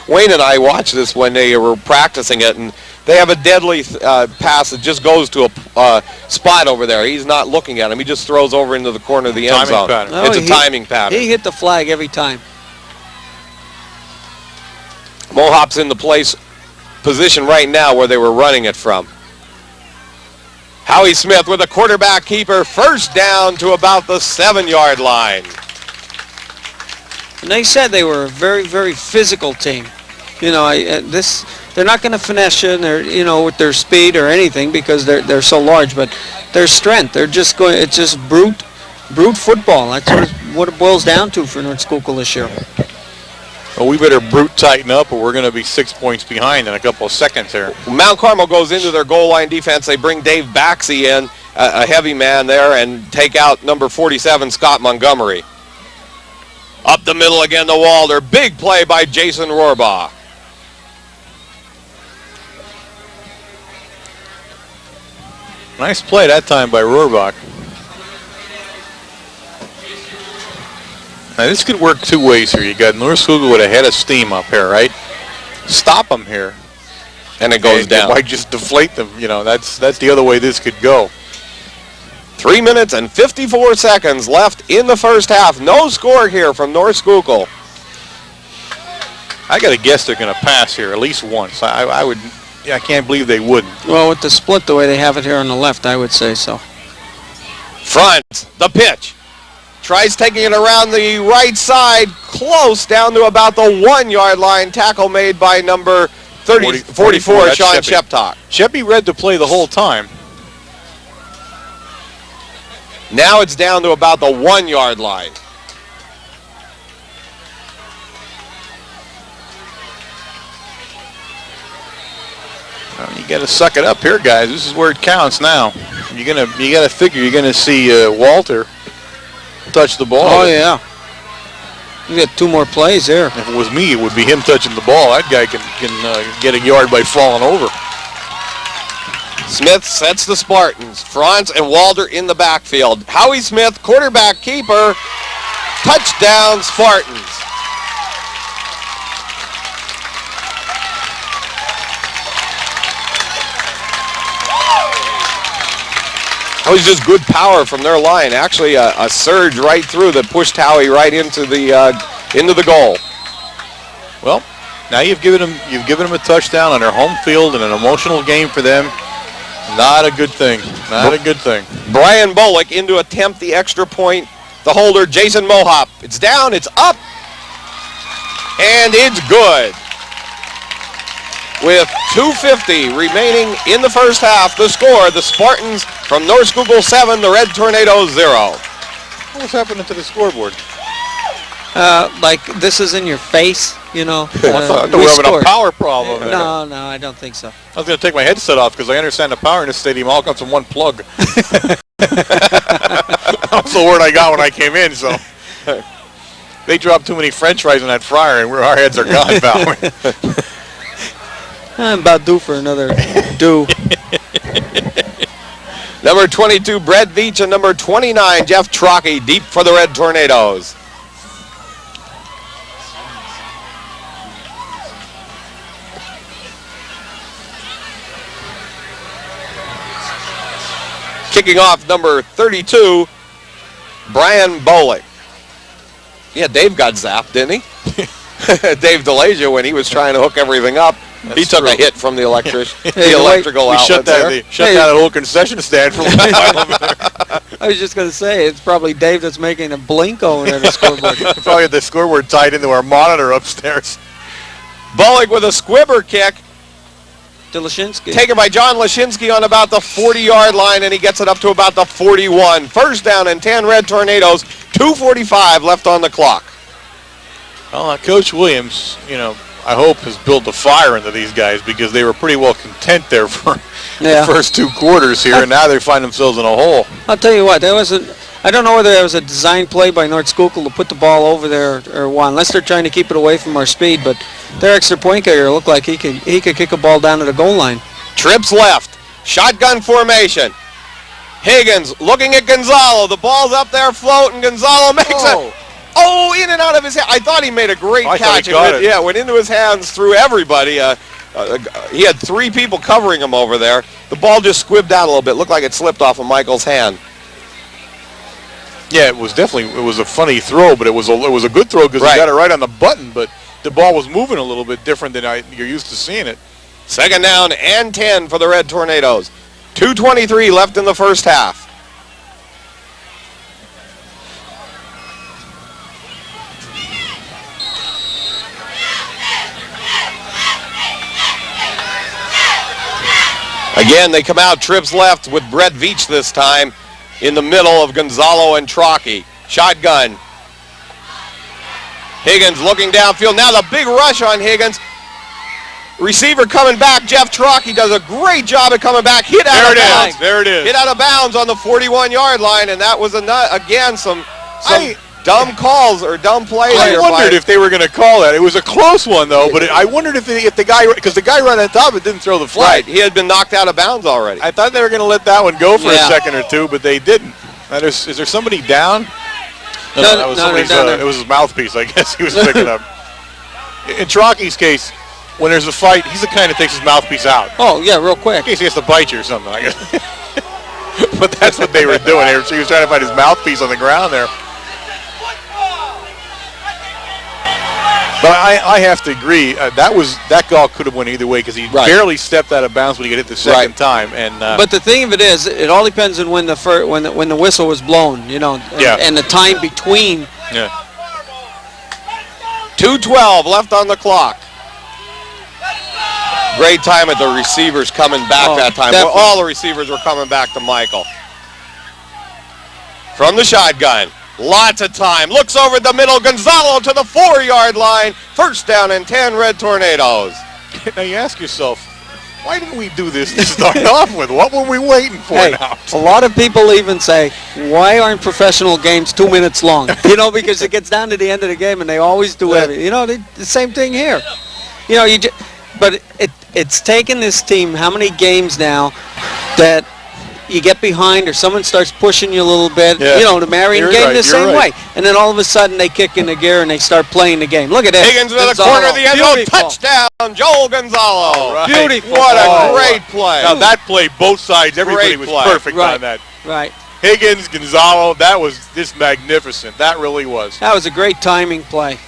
Wayne and I watched this when they were practicing it, and they have a deadly pass that just goes to a spot over there. He's not looking at him. He just throws over into the corner of the end zone. No, it's a timing pattern. He hit the flag every time. Mohop's in the position right now where they were running it from. Howie Smith with a quarterback keeper, first down to about the 7-yard line. And they said they were a very, very physical team. You know, they're not going to finesse you, with their speed or anything because they're so large. But their strength, it's just brute football. That's what it boils down to for North Schuylkill this year. Well, we better brute tighten up, or we're going to be 6 points behind in a couple of seconds here. Mount Carmel goes into their goal line defense. They bring Dave Baxey in, a heavy man there, and take out number 47, Scott Montgomery. Up the middle again, the Walder. Big play by Jason Rohrbaugh. Nice play that time by Rohrbach. Now this could work two ways here. You got North Schuylkill with a head of steam up here, right? Stop them here, and it goes down. It might just deflate them. That's the other way this could go. 3 minutes and 54 seconds left in the first half. No score here from North Schuylkill. I got to guess they're going to pass here at least once. I can't believe they wouldn't. Well, with the split the way they have it here on the left, I would say so. Frantz, the pitch. Tries taking it around the right side, close down to about the 1-yard line. Tackle made by number 44, Sean Sheptock. Sheppy read the play the whole time. Now it's down to about the 1-yard line. You got to suck it up here, guys. This is where it counts now. You got to figure you're gonna see Walter touch the ball. Oh yeah. You got 2 more plays there. If it was me, it would be him touching the ball. That guy can get a yard by falling over. Smith sets the Spartans. Frantz and Walter in the backfield. Howie Smith, quarterback keeper. Touchdown, Spartans. That was just good power from their line. Actually, a surge right through that pushed Howie right into the goal. Well, now you've given them a touchdown on their home field in an emotional game for them. Not a good thing. Not a good thing. Brian Bullock in to attempt the extra point. The holder, Jason Mohop. It's down, it's up, and it's good. With 2:50 remaining in the first half, the score, the Spartans from North Schuylkill 7, the Red Tornadoes 0. What's happening to the scoreboard? Like this is in your face, I thought we were having a power problem. No, I don't think so. I was going to take my headset off because I understand the power in this stadium all comes from one plug. That's the word I got when I came in, so. They dropped too many french fries in that fryer and our heads are gone, pal. I'm about due for another do. Number 22, Brett Veach, and number 29, Jeff Trockey, deep for the Red Tornadoes. Kicking off, number 32, Brian Bullock. Yeah, Dave got zapped, didn't he? Dave DeLasia, when he was trying to hook everything up, he took a hit from the electrical outlet. Shut down that whole concession stand for a while. I was just going to say, it's probably Dave that's making a blink over there at the scoreboard. Probably had the scoreboard tied into our monitor upstairs. Bullock with a squibber kick. to Lashinsky. Taken by John Lashinsky on about the 40-yard line, and he gets it up to about the 41. First down and 10 Red Tornadoes, 2:45 left on the clock. Well, Coach Williams, I hope has built a fire into these guys because they were pretty well content there for the first 2 quarters here, and now they find themselves in a hole. I'll tell you what, I don't know whether there was a design play by North Schuylkill to put the ball over there or what, unless they're trying to keep it away from our speed, but their extra point carrier looked like he could kick a ball down to the goal line. Trips left, shotgun formation. Higgins looking at Gonzalo. The ball's up there floating. Gonzalo makes it. Oh, in and out of his hand. I thought he made a great catch. It went into his hands through everybody. He had 3 people covering him over there. The ball just squibbed out a little bit. Looked like it slipped off of Michael's hand. Yeah, it was a funny throw, but it was a good throw because he got it right on the button, but the ball was moving a little bit different than you're used to seeing it. Second down and 10 for the Red Tornadoes. 2:23 left in the first half. Again, they come out trips left with Brett Veach this time in the middle of Gonzalo and Trocchi. Shotgun. Higgins looking downfield. Now the big rush on Higgins. Receiver coming back. Jeff Trocchi does a great job at coming back. Hit out of bounds. There it is. Hit out of bounds on the 41-yard line, and that was again some dumb calls or dumb plays. I wondered if they were going to call that. It was a close one, though, but I wondered if the guy, because the guy right on top, it didn't throw the flag. Right, he had been knocked out of bounds already. I thought they were going to let that one go for a second or two, but they didn't. Is there somebody down? No, that was somebody's. It was his mouthpiece, I guess he was picking up. In Trocchi's case, when there's a fight, he's the kind that takes his mouthpiece out. Oh, yeah, real quick. In case he has to bite you or something, I guess. But that's what they were doing. He was trying to find his mouthpiece on the ground there. But I have to agree, that goal could have went either way because he barely stepped out of bounds when he got hit the second time. And but the thing of it is, it all depends on when the whistle was blown, and the time between. Yeah. 2:12 left on the clock. Great time at the receivers coming back that time. Well, all the receivers were coming back to Michael. From the shotgun. Lots of time. Looks over the middle. Gonzalo to the 4-yard line. First down and 10 Red Tornadoes. Now you ask yourself, why didn't we do this to start off with? What were we waiting for now? A lot of people even say, why aren't professional games 2 minutes long? Because it gets down to the end of the game and they always do it. The same thing here. But it's taken this team how many games now that you get behind or someone starts pushing you a little bit, the Marion game the same way. And then all of a sudden they kick into gear and they start playing the game. Look at this. Higgins to the corner of the end zone. Touchdown, Joel Gonzalo. Right. Beautiful. What a great play. Now that play, both sides, everybody was perfect on that. Right. Higgins, Gonzalo, that was just magnificent. That really was. That was a great timing play.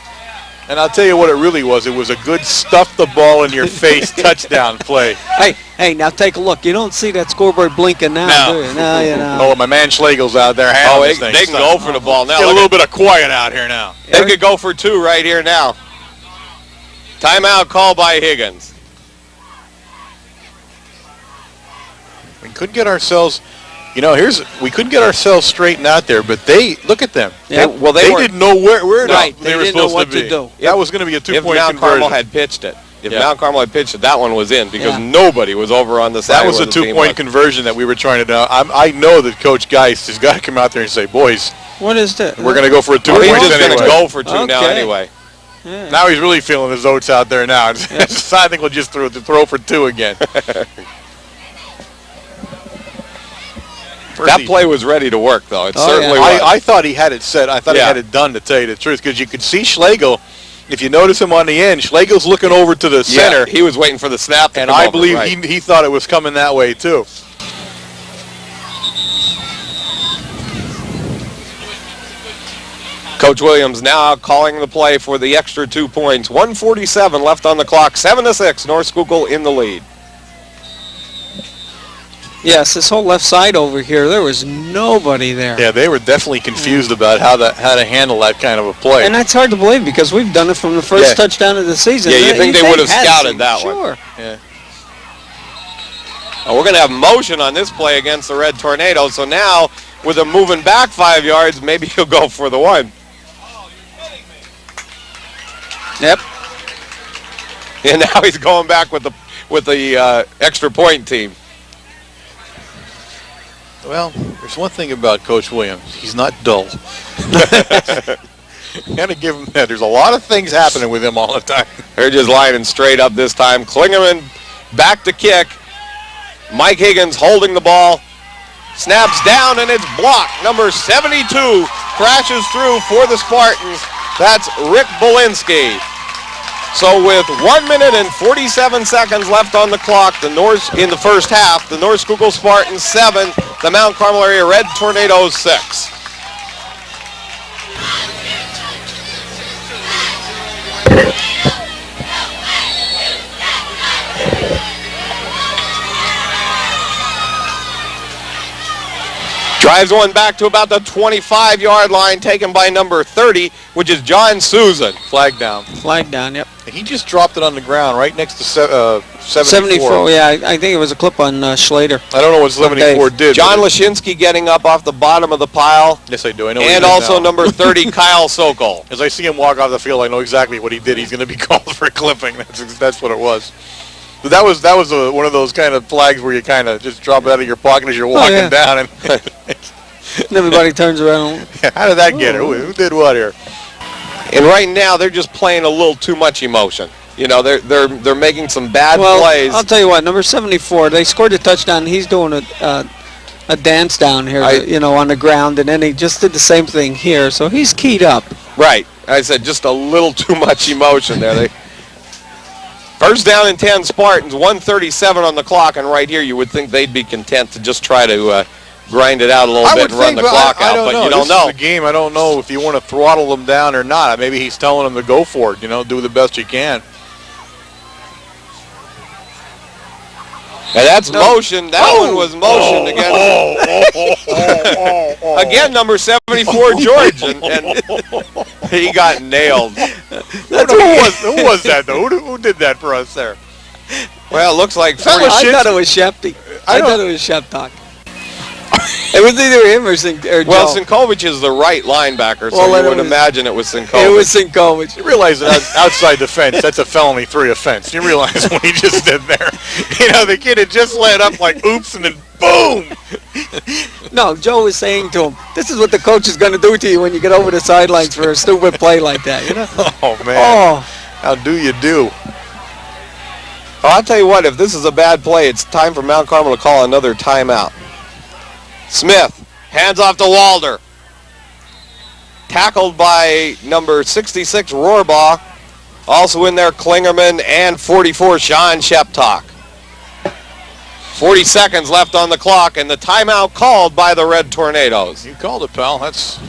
And I'll tell you what it really was. It was a good stuff the ball in your face touchdown play. Hey, now take a look. You don't see that scoreboard blinking now, do you? No, Oh, my man Schlegel's out there handling this thing. They can go for the ball now. Get a little bit of quiet out here now. They could go for 2 right here now. Timeout call by Higgins. We couldn't get ourselves... we couldn't get ourselves straightened out there, but look at them. Yeah. They didn't know where they were supposed to be. Do. That was going to be a 2-point conversion. If Mount Carmel had pitched it. Mount Carmel had pitched it, that one was in because nobody was over on the side. That was a 2-point conversion that we were trying to do. I know that Coach Geist has got to come out there and say, boys, what is that? We're going to go for a 2-point He's just anyway. going to go for 2 now anyway. Yeah. Now he's really feeling his oats out there now. I think we'll just throw for 2 again. That play was ready to work, though. It certainly was. I thought he had it set. I thought he had it done, to tell you the truth, because you could see Schlegel. If you notice him on the end, Schlegel's looking over to the center. He was waiting for the snap to and come I over, believe he thought it was coming that way, too. Coach Williams now calling the play for the extra 2 points. 1:47 left on the clock. 7-6, North Schuylkill in the lead. Yes, this whole left side over here, there was nobody there. Yeah, they were definitely confused about how to handle that kind of a play. And that's hard to believe because we've done it from the first touchdown of the season. Yeah, you think they would have scouted that one. Sure. Yeah. We're going to have motion on this play against the Red Tornadoes. So now, with him moving back 5 yards, maybe he'll go for the 1. Yep. And now he's going back with the extra point team. Well, there's one thing about Coach Williams. He's not dull. Gotta give him that. There's a lot of things happening with him all the time. They're just lining straight up this time. Klingerman back to kick. Mike Higgins holding the ball. Snaps down and it's blocked. Number 72 crashes through for the Spartans. That's Rick Bolinski. So with 1 minute and 47 seconds left on the clock, in the first half, the North Schuylkill Spartans 7, the Mount Carmel Area Red Tornadoes 6. Drives one back to about the 25-yard line, taken by number 30, which is John Susan. Flag down. Flag down, yep. He just dropped it on the ground right next to 74. 74, yeah, I think it was a clip on Slater. I don't know what 74 did. John Lashinsky getting up off the bottom of the pile. Yes, I do. I know. And also number 30, Kyle Sokol. As I see him walk off the field, I know exactly what he did. He's going to be called for clipping. That's what it was. But that was one of those kind of flags where you kind of just drop it out of your pocket as you're walking down. And everybody turns around. How did that get it? Who did what here? And right now they're just playing a little too much emotion. You know, they're making some bad plays. I'll tell you what, number 74, they scored a touchdown. He's doing a dance down here, on the ground, and then he just did the same thing here. So he's keyed up. Right. I said just a little too much emotion there. First down and 10 Spartans, 1:37 on the clock, and right here you would think they'd be content to just try to grind it out a little bit and run the clock out, but you don't know. This is the game. I don't know if you want to throttle them down or not. Maybe he's telling them to go for it, do the best you can. And that's motion. That one was motion against again, number 74, George, and he got nailed. Who was that, though? Who did that for us there? Well, it looks like... I thought it was Sheptock. I thought it was Sheptock. It was either him or Joe. Well, Sinkovich is the right linebacker, so you would imagine it was Sinkovich. It was Sinkovich. You realize that outside the fence, that's a felony 3 offense. You realize what he just did there. The kid had just let up like oops, and then boom. No, Joe was saying to him, this is what the coach is going to do to you when you get over the sidelines for a stupid play like that, Oh, man. How do you do? Well, I'll tell you what, if this is a bad play, it's time for Mount Carmel to call another timeout. Smith, hands off to Walder. Tackled by number 66, Rohrbaugh. Also in there, Klingerman, and 44, Sean Sheptock. 40 seconds left on the clock, and the timeout called by the Red Tornadoes. You called it, pal.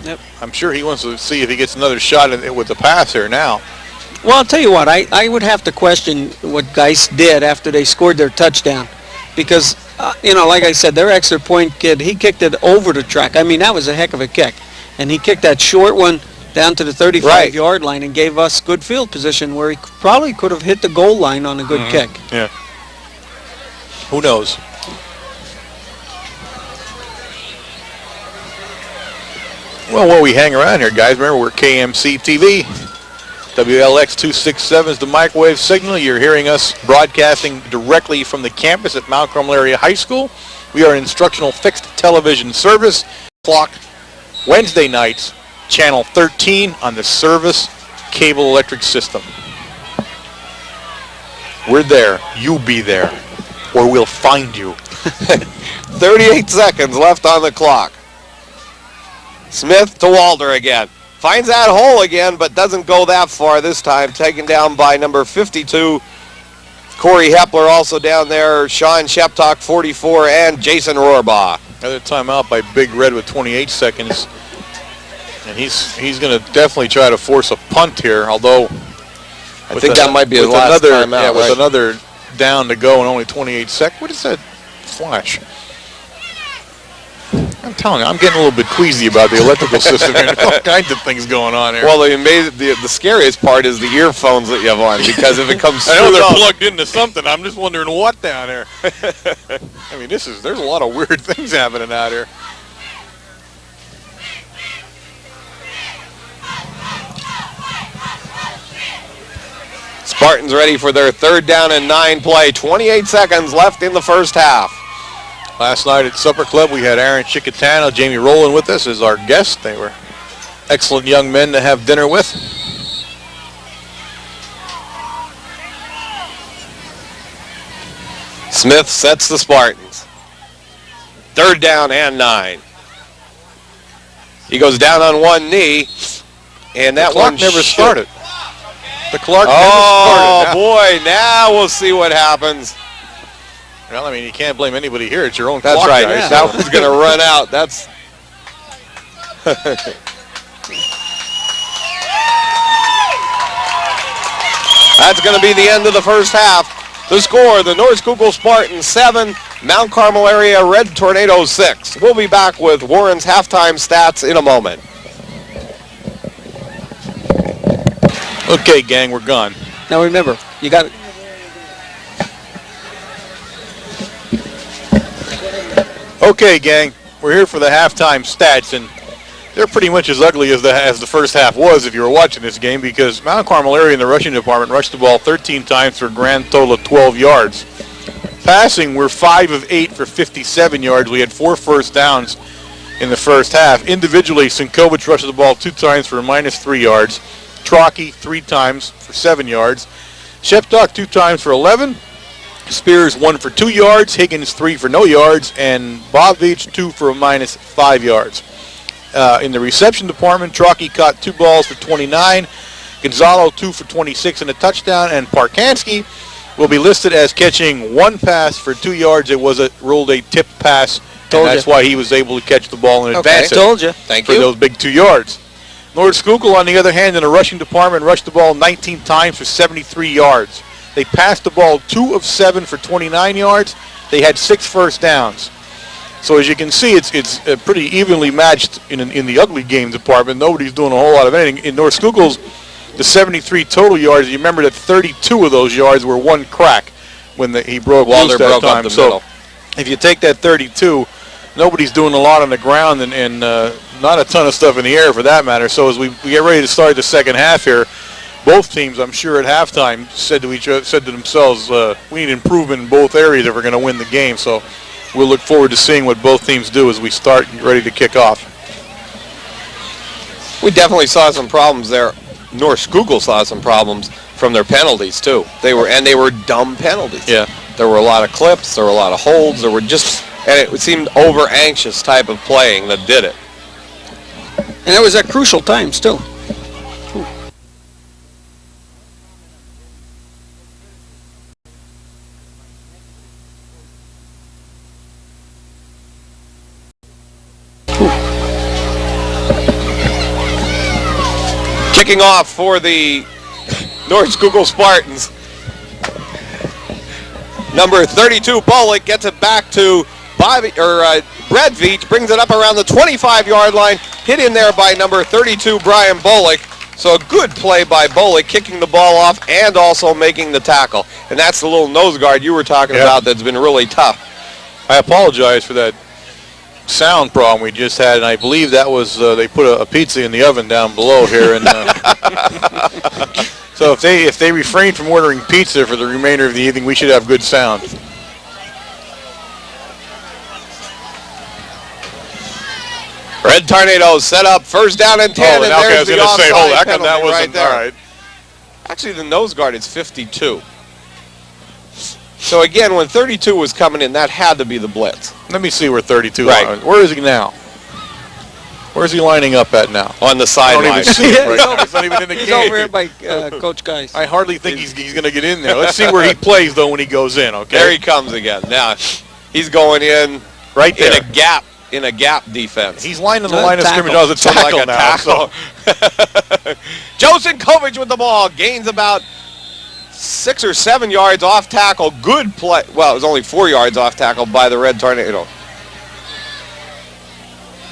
Yep. I'm sure he wants to see if he gets another shot at it with the pass here now. Well, I'll tell you what, I would have to question what Geis did after they scored their touchdown. Because, like I said, their extra point kid, he kicked it over the track. I mean, that was a heck of a kick. And he kicked that short one down to the 35-yard line and gave us good field position where he probably could have hit the goal line on a good kick. Yeah. Who knows? Well, while we hang around here, guys, remember we're KMC TV. WLX 267 is the microwave signal. You're hearing us broadcasting directly from the campus at Mount Carmel Area High School. We are an instructional fixed television service. Clock Wednesday nights, channel 13 on the Service Cable Electric System. We're there. You be there, or we'll find you. 38 seconds left on the clock. Smith to Walder again. Finds that hole again, but doesn't go that far this time. Taken down by number 52, Corey Hepler, also down there. Sean Sheptock, 44, and Jason Rohrbaugh. Another timeout by Big Red with 28 seconds. And he's going to definitely try to force a punt here, although... I think that might be his last timeout. Yeah, with another down to go and only 28 seconds. What is that flash? I'm telling you, I'm getting a little bit queasy about the electrical system and all kinds of things going on here. Well, the scariest part is the earphones that you have on, because if it comes I know through they're those- plugged into something. I'm just wondering what down here. I mean, there's a lot of weird things happening out here. Spartans ready for their 3rd down and 9 play. 28 seconds left in the first half. Last night at Supper Club, we had Aaron Chicatano, Jamie Rowland with us as our guests. They were excellent young men to have dinner with. Smith sets the Spartans. 3rd down and 9. He goes down on one knee, and that The clock one never should- started. The clock Oh, never started. boy, now we'll see what happens. Well, I mean, you can't blame anybody here. It's your own That's clock, right. guys. That one's going to run out. That's... That's going to be the end of the first half. The score, the North Schuylkill Spartans 7, Mount Carmel area Red Tornadoes 6. We'll be back with Warren's halftime stats in a moment. Okay, gang, we're gone. Now remember, you got it. Okay, gang, we're here for the halftime stats, and they're pretty much as ugly as the first half was if you were watching this game, because Mount Carmel area in the rushing department rushed the ball 13 times for a grand total of 12 yards. Passing, we're 5 of 8 for 57 yards. We had 4 first downs in the first half. Individually, Sinkovich rushed the ball 2 times for -3 yards. Trocky 3 times for 7 yards. Sheptock 2 times for 11. Spears 1 for 2 yards. Higgins 3 for no yards. And Bob Veach 2 for a -5 yards. In the reception department, Trocky caught 2 balls for 29. Gonzalo 2 for 26 and a touchdown. And Parkansky will be listed as catching 1 pass for 2 yards. It was ruled a tip pass, and that's why he was able to catch the ball and advance it Told you. Thank for you. those big 2 yards. North Schuylkill, on the other hand, in the rushing department, rushed the ball 19 times for 73 yards. They passed the ball 2 of 7 for 29 yards. They had 6 first downs. So as you can see, it's pretty evenly matched in the ugly game department. Nobody's doing a whole lot of anything. In North Schuylkill's, the 73 total yards, you remember that 32 of those yards were 1 crack when he broke loose Walter that broke time. up the So middle. if you take that 32, nobody's doing a lot on the ground and not a ton of stuff in the air for that matter. So as we get ready to start the second half here, both teams, I'm sure at halftime, said to themselves, we need improvement in both areas if we're going to win the game. So we'll look forward to seeing what both teams do as we start and get ready to kick off. We definitely saw some problems there. North Schuylkill saw some problems from their penalties too. They were dumb penalties. Yeah. There were a lot of clips. There were a lot of holds. There were just, and it seemed over anxious type of playing that did it. And it was at crucial times, too. Kicking off for the North Schuylkill Spartans. Number 32, Bullock, gets it back to Brad Veach, brings it up around the 25-yard line, hit in there by number 32, Brian Bullock. So a good play by Bullock, kicking the ball off and also making the tackle. And that's the little nose guard you were talking about that's been really tough. I apologize for that sound problem we just had, and I believe that was they put a pizza in the oven down below here, and so if they refrain from ordering pizza for the remainder of the evening, we should have good sound. Red Tornadoes set up, first down and 10, and okay, I there's was the going to say, offside how come that penalty wasn't right there. all right? Actually, the nose guard is 52. So again, when 32 was coming in, that had to be the blitz. Let me see where 32 Right. is. Where is he now? Where's he lining up at now? On the I don't sideline. even see it right now. He's not even in the He's game. over here by Coach Geis. I hardly think he's going to get in there. Let's see where he plays, though, when he goes in, okay? There he comes again. Now, he's going in right there. in a gap defense. He's lined on the Not line of tackle. scrimmage as a tackle like a now. tackle. Joe Sinkovich with the ball, gains about 6 or 7 yards off tackle. Good play. Well, it was only 4 yards off tackle by the Red Tornado.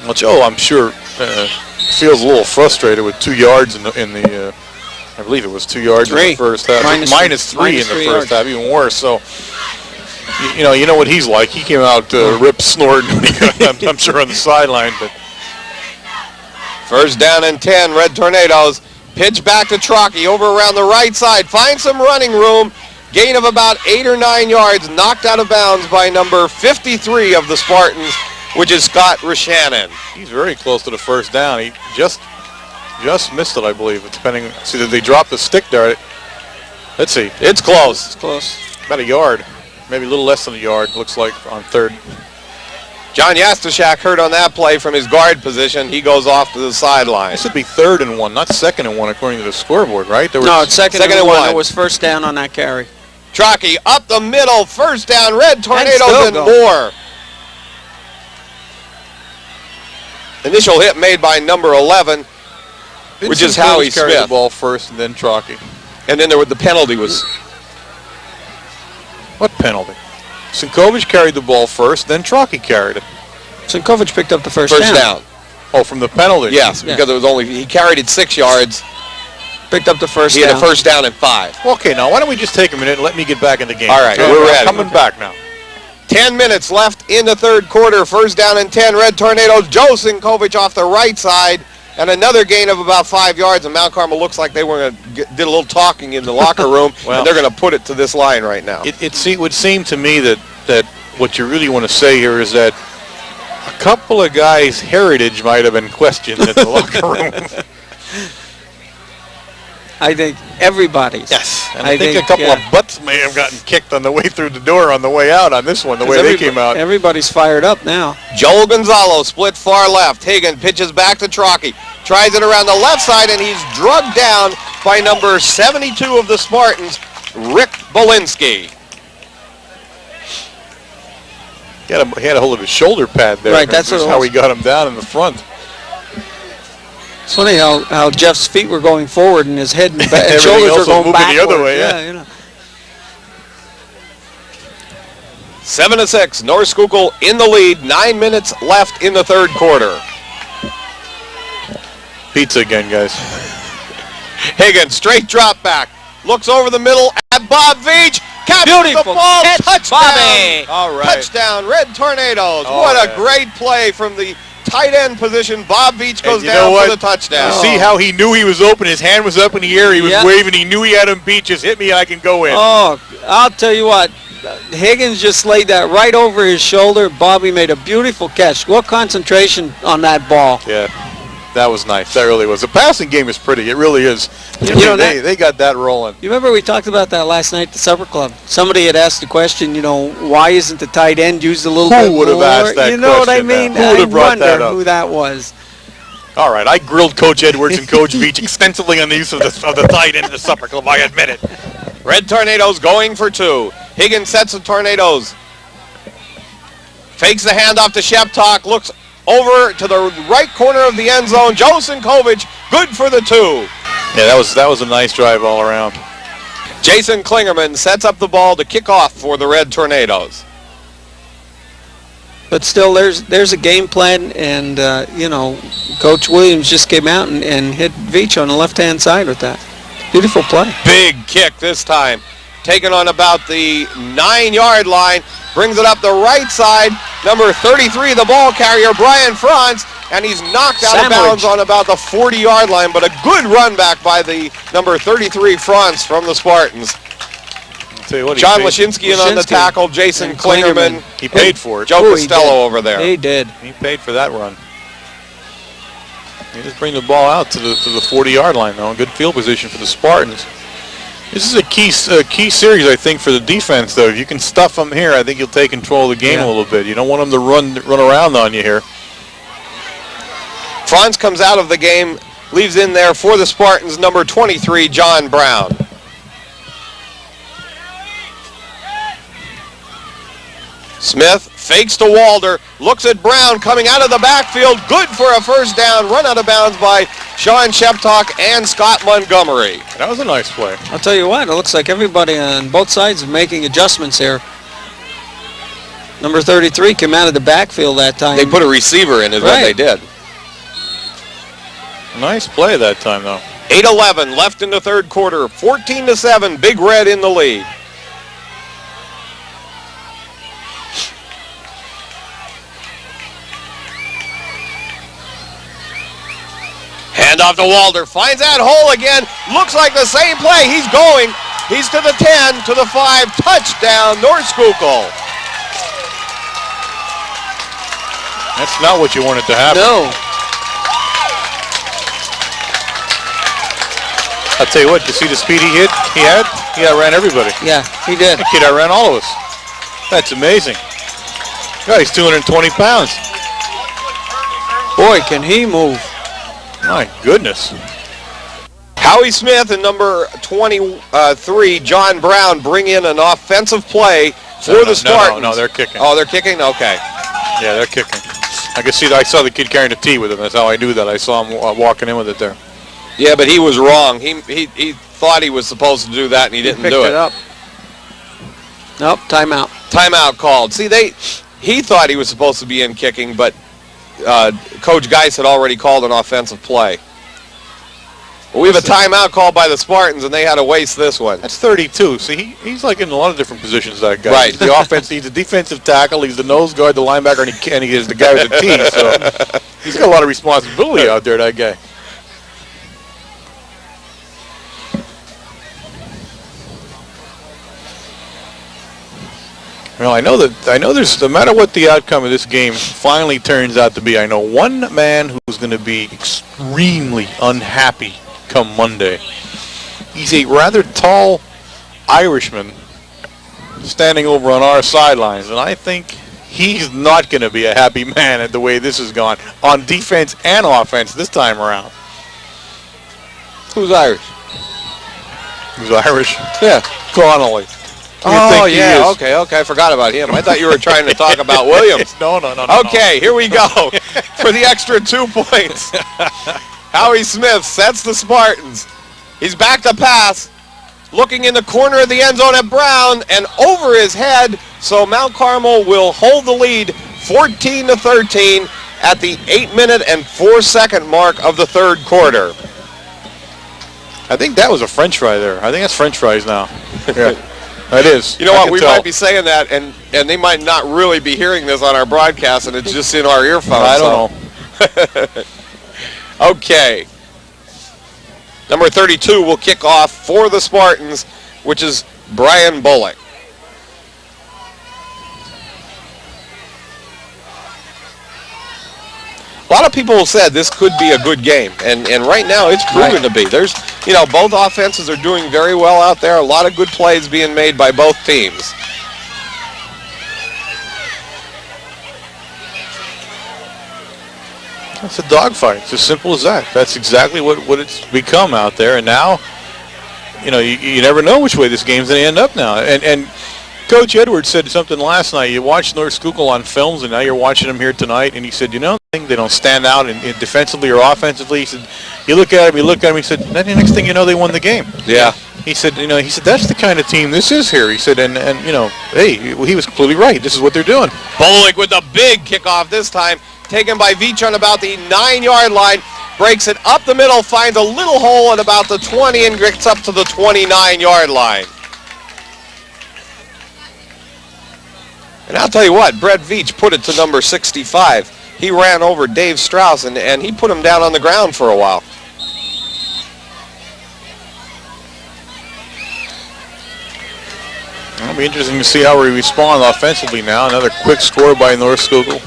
Well, Joe, I'm sure, feels a little frustrated with 2 yards in the I believe it was 2 yards in the first half. Minus three in the first half, even worse. So, you know what he's like. He came out rip snorting, I'm sure, on the sideline. But first down and 10, Red Tornadoes. Pitch back to Trocky over around the right side. Finds some running room. Gain of about 8 or 9 yards. Knocked out of bounds by number 53 of the Spartans, which is Scott Rishanen. He's very close to the first down. He just missed it, I believe. Depending, see, did they drop the stick there? Let's see. It's close. It's close. About a yard, maybe a little less than a yard. Looks like on third. John Yastashak hurt on that play from his guard position. He goes off to the sideline. This would be 3rd and 1, not 2nd and 1, according to the scoreboard, right? No, it's second and one. It was first down on that carry. Trocky up the middle, first down, Red Tornadoes and more. Initial hit made by number 11, which is Howie carried Smith. The ball first, and then Trocky. And then the penalty was. What penalty? Sinkovich carried the ball first, then Trocky carried it. Sinkovich picked up the first down. Oh, from the penalty? Yes, because it was he carried it 6 yards. Picked up the first down. He had a first down and 5. Okay, now why don't we just take a minute and let me get back in the game? All right, we're ready. Coming back now. 10 minutes left in the third quarter. First down and 10. Red Tornadoes. Joe Sinkovich off the right side. And another gain of about 5 yards. And Mount Carmel looks like they were did a little talking in the locker room. Well, and they're going to put it to this line right now. It would seem to me that what you really want to say here is that a couple of guys' heritage might have been questioned in the locker room. I think everybody's. Yes, and I think a couple of butts may have gotten kicked on the way through the door on the way out on this one, the way they came out. Everybody's fired up now. Joel Gonzalo split far left. Higgins pitches back to Trocky. Tries it around the left side, and he's drugged down by number 72 of the Spartans, Rick Bolinski. He had a hold of his shoulder pad there. Right, that's how he got him down in the front. It's funny how Jeff's feet were going forward and his head and shoulders were going moving the other way. Yeah, you know. 7-6, North Schuylkill in the lead. 9 minutes left in the third quarter. Pizza again, guys. Higgins, straight drop back. Looks over the middle at Bob Veach. Catches the ball. Catch, touchdown. Bobby. All right. Touchdown, Red Tornadoes. Oh, what a great play from the tight end position. Bob Veach goes you down know for the touchdown. You see how he knew he was open. His hand was up in the air. He was waving. He knew he had him beat. Just hit me, I can go in. Oh, I'll tell you what. Higgins just laid that right over his shoulder. Bobby made a beautiful catch. What concentration on that ball. Yeah, that was nice. That really was. The passing game is pretty. It really is. You know, they got that rolling. You remember we talked about that last night at the supper club. Somebody had asked the question, why isn't the tight end used a little bit more? Who would have asked that question? You know what I mean? Who would have brought that up? Who that was. All right, I grilled Coach Edwards and Coach Veach extensively on the use of the tight end at the supper club, I admit it. Red Tornadoes going for 2. Higgins sets the Tornadoes. Fakes the handoff to Sheptock. Looks over to the right corner of the end zone. Joe Sinkovich, good for the 2. Yeah, that was a nice drive all around. Jason Klingerman sets up the ball to kick off for the Red Tornadoes. But still, there's a game plan, and, Coach Williams just came out and hit Veach on the left-hand side with that. Beautiful play. Big kick this time. Taken on about the 9-yard line. Brings it up the right side. Number 33, the ball carrier, Brian Frantz, and he's knocked out of bounds on about the 40-yard line, but a good run back by the number 33, Frantz, from the Spartans. Tell you what, John Lashinsky in on the tackle, Jason Klingerman. He paid for it. Joe Costello over there. He did. He paid for that run. He just bring the ball out to the 40-yard line, though. Good field position for the Spartans. This is a key series, I think, for the defense, though. If you can stuff them here, I think you'll take control of the game a little bit. You don't want them to run around on you here. Frantz comes out of the game, leaves in there for the Spartans, number 23, John Brown. Smith fakes to Walder, looks at Brown coming out of the backfield, good for a first down, run out of bounds by Sean Sheptock and Scott Montgomery. That was a nice play. I'll tell you what, it looks like everybody on both sides is making adjustments here. Number 33 came out of the backfield that time. They put a receiver in is what they did. Nice play that time, though. 8:11 left in the third quarter. 14-7, Big Red in the lead. Handoff to Walder. Finds that hole again. Looks like the same play. He's going. He's to the 10, to the 5. Touchdown, North Schuylkill. That's not what you wanted to happen. No. I'll tell you what, you see the speed he had? He outran everybody. Yeah, he did. That kid outran all of us. That's amazing. God, he's 220 pounds. Boy, can he move. My goodness. Howie Smith and number 23, John Brown, bring in an offensive play for the Spartans. No, they're kicking. Oh, they're kicking? Okay. Yeah, they're kicking. I saw the kid carrying the tee with him. That's how I knew that. I saw him walking in with it there. Yeah, but he was wrong. He thought he was supposed to do that, and he didn't do it. Picked it up. Nope, timeout. Timeout called. See, he thought he was supposed to be in kicking, but Coach Geis had already called an offensive play. Well, we have a timeout called by the Spartans, and they had to waste this one. That's 32. See, he's like in a lot of different positions, that guy. Right. He's the offense. He's a defensive tackle. He's the nose guard, the linebacker, and he is the guy with the tee. So he's got a lot of responsibility out there, that guy. Well, I know there's, no matter what the outcome of this game finally turns out to be, I know one man who's going to be extremely unhappy come Monday. He's a rather tall Irishman standing over on our sidelines, and I think he's not going to be a happy man at the way this has gone on defense and offense this time around. Who's Irish? Who's Irish? Yeah. Connolly. Oh, yeah, okay, I forgot about him. I thought you were trying to talk about Williams. No. Okay, here we go for the extra 2 points. Howie Smith sets the Spartans. He's back to pass, looking in the corner of the end zone at Brown and over his head, so Mount Carmel will hold the lead 14-13 at the 8-minute and 4-second mark of the third quarter. I think that was a French fry there. I think that's French fries now. Yeah. It is. You know what? We might be saying that, and they might not really be hearing this on our broadcast, and it's just in our earphones. I don't know. Okay. Number 32 will kick off for the Spartans, which is Brian Bullock. A lot of people said this could be a good game, and right now it's proven to be. There's, both offenses are doing very well out there. A lot of good plays being made by both teams. It's a dogfight. It's as simple as that. That's exactly what it's become out there. And now, you never know which way this game's going to end up now. And Coach Edwards said something last night. You watched North Schuylkill on films, and now you're watching them here tonight. And he said, I think they don't stand out in defensively or offensively. He said, you look at him, he said, then the next thing you know, they won the game. Yeah. He said, that's the kind of team this is here. He said, and hey, he was completely right. This is what they're doing. Bullock with a big kickoff this time, taken by Veach on about the 9-yard line. Breaks it up the middle, finds a little hole at about the 20, and gets up to the 29-yard line. And I'll tell you what, Brett Veach put it to number 65. He ran over Dave Strauss, and he put him down on the ground for a while. It'll be interesting to see how we respond offensively now. Another quick score by North Schuylkill.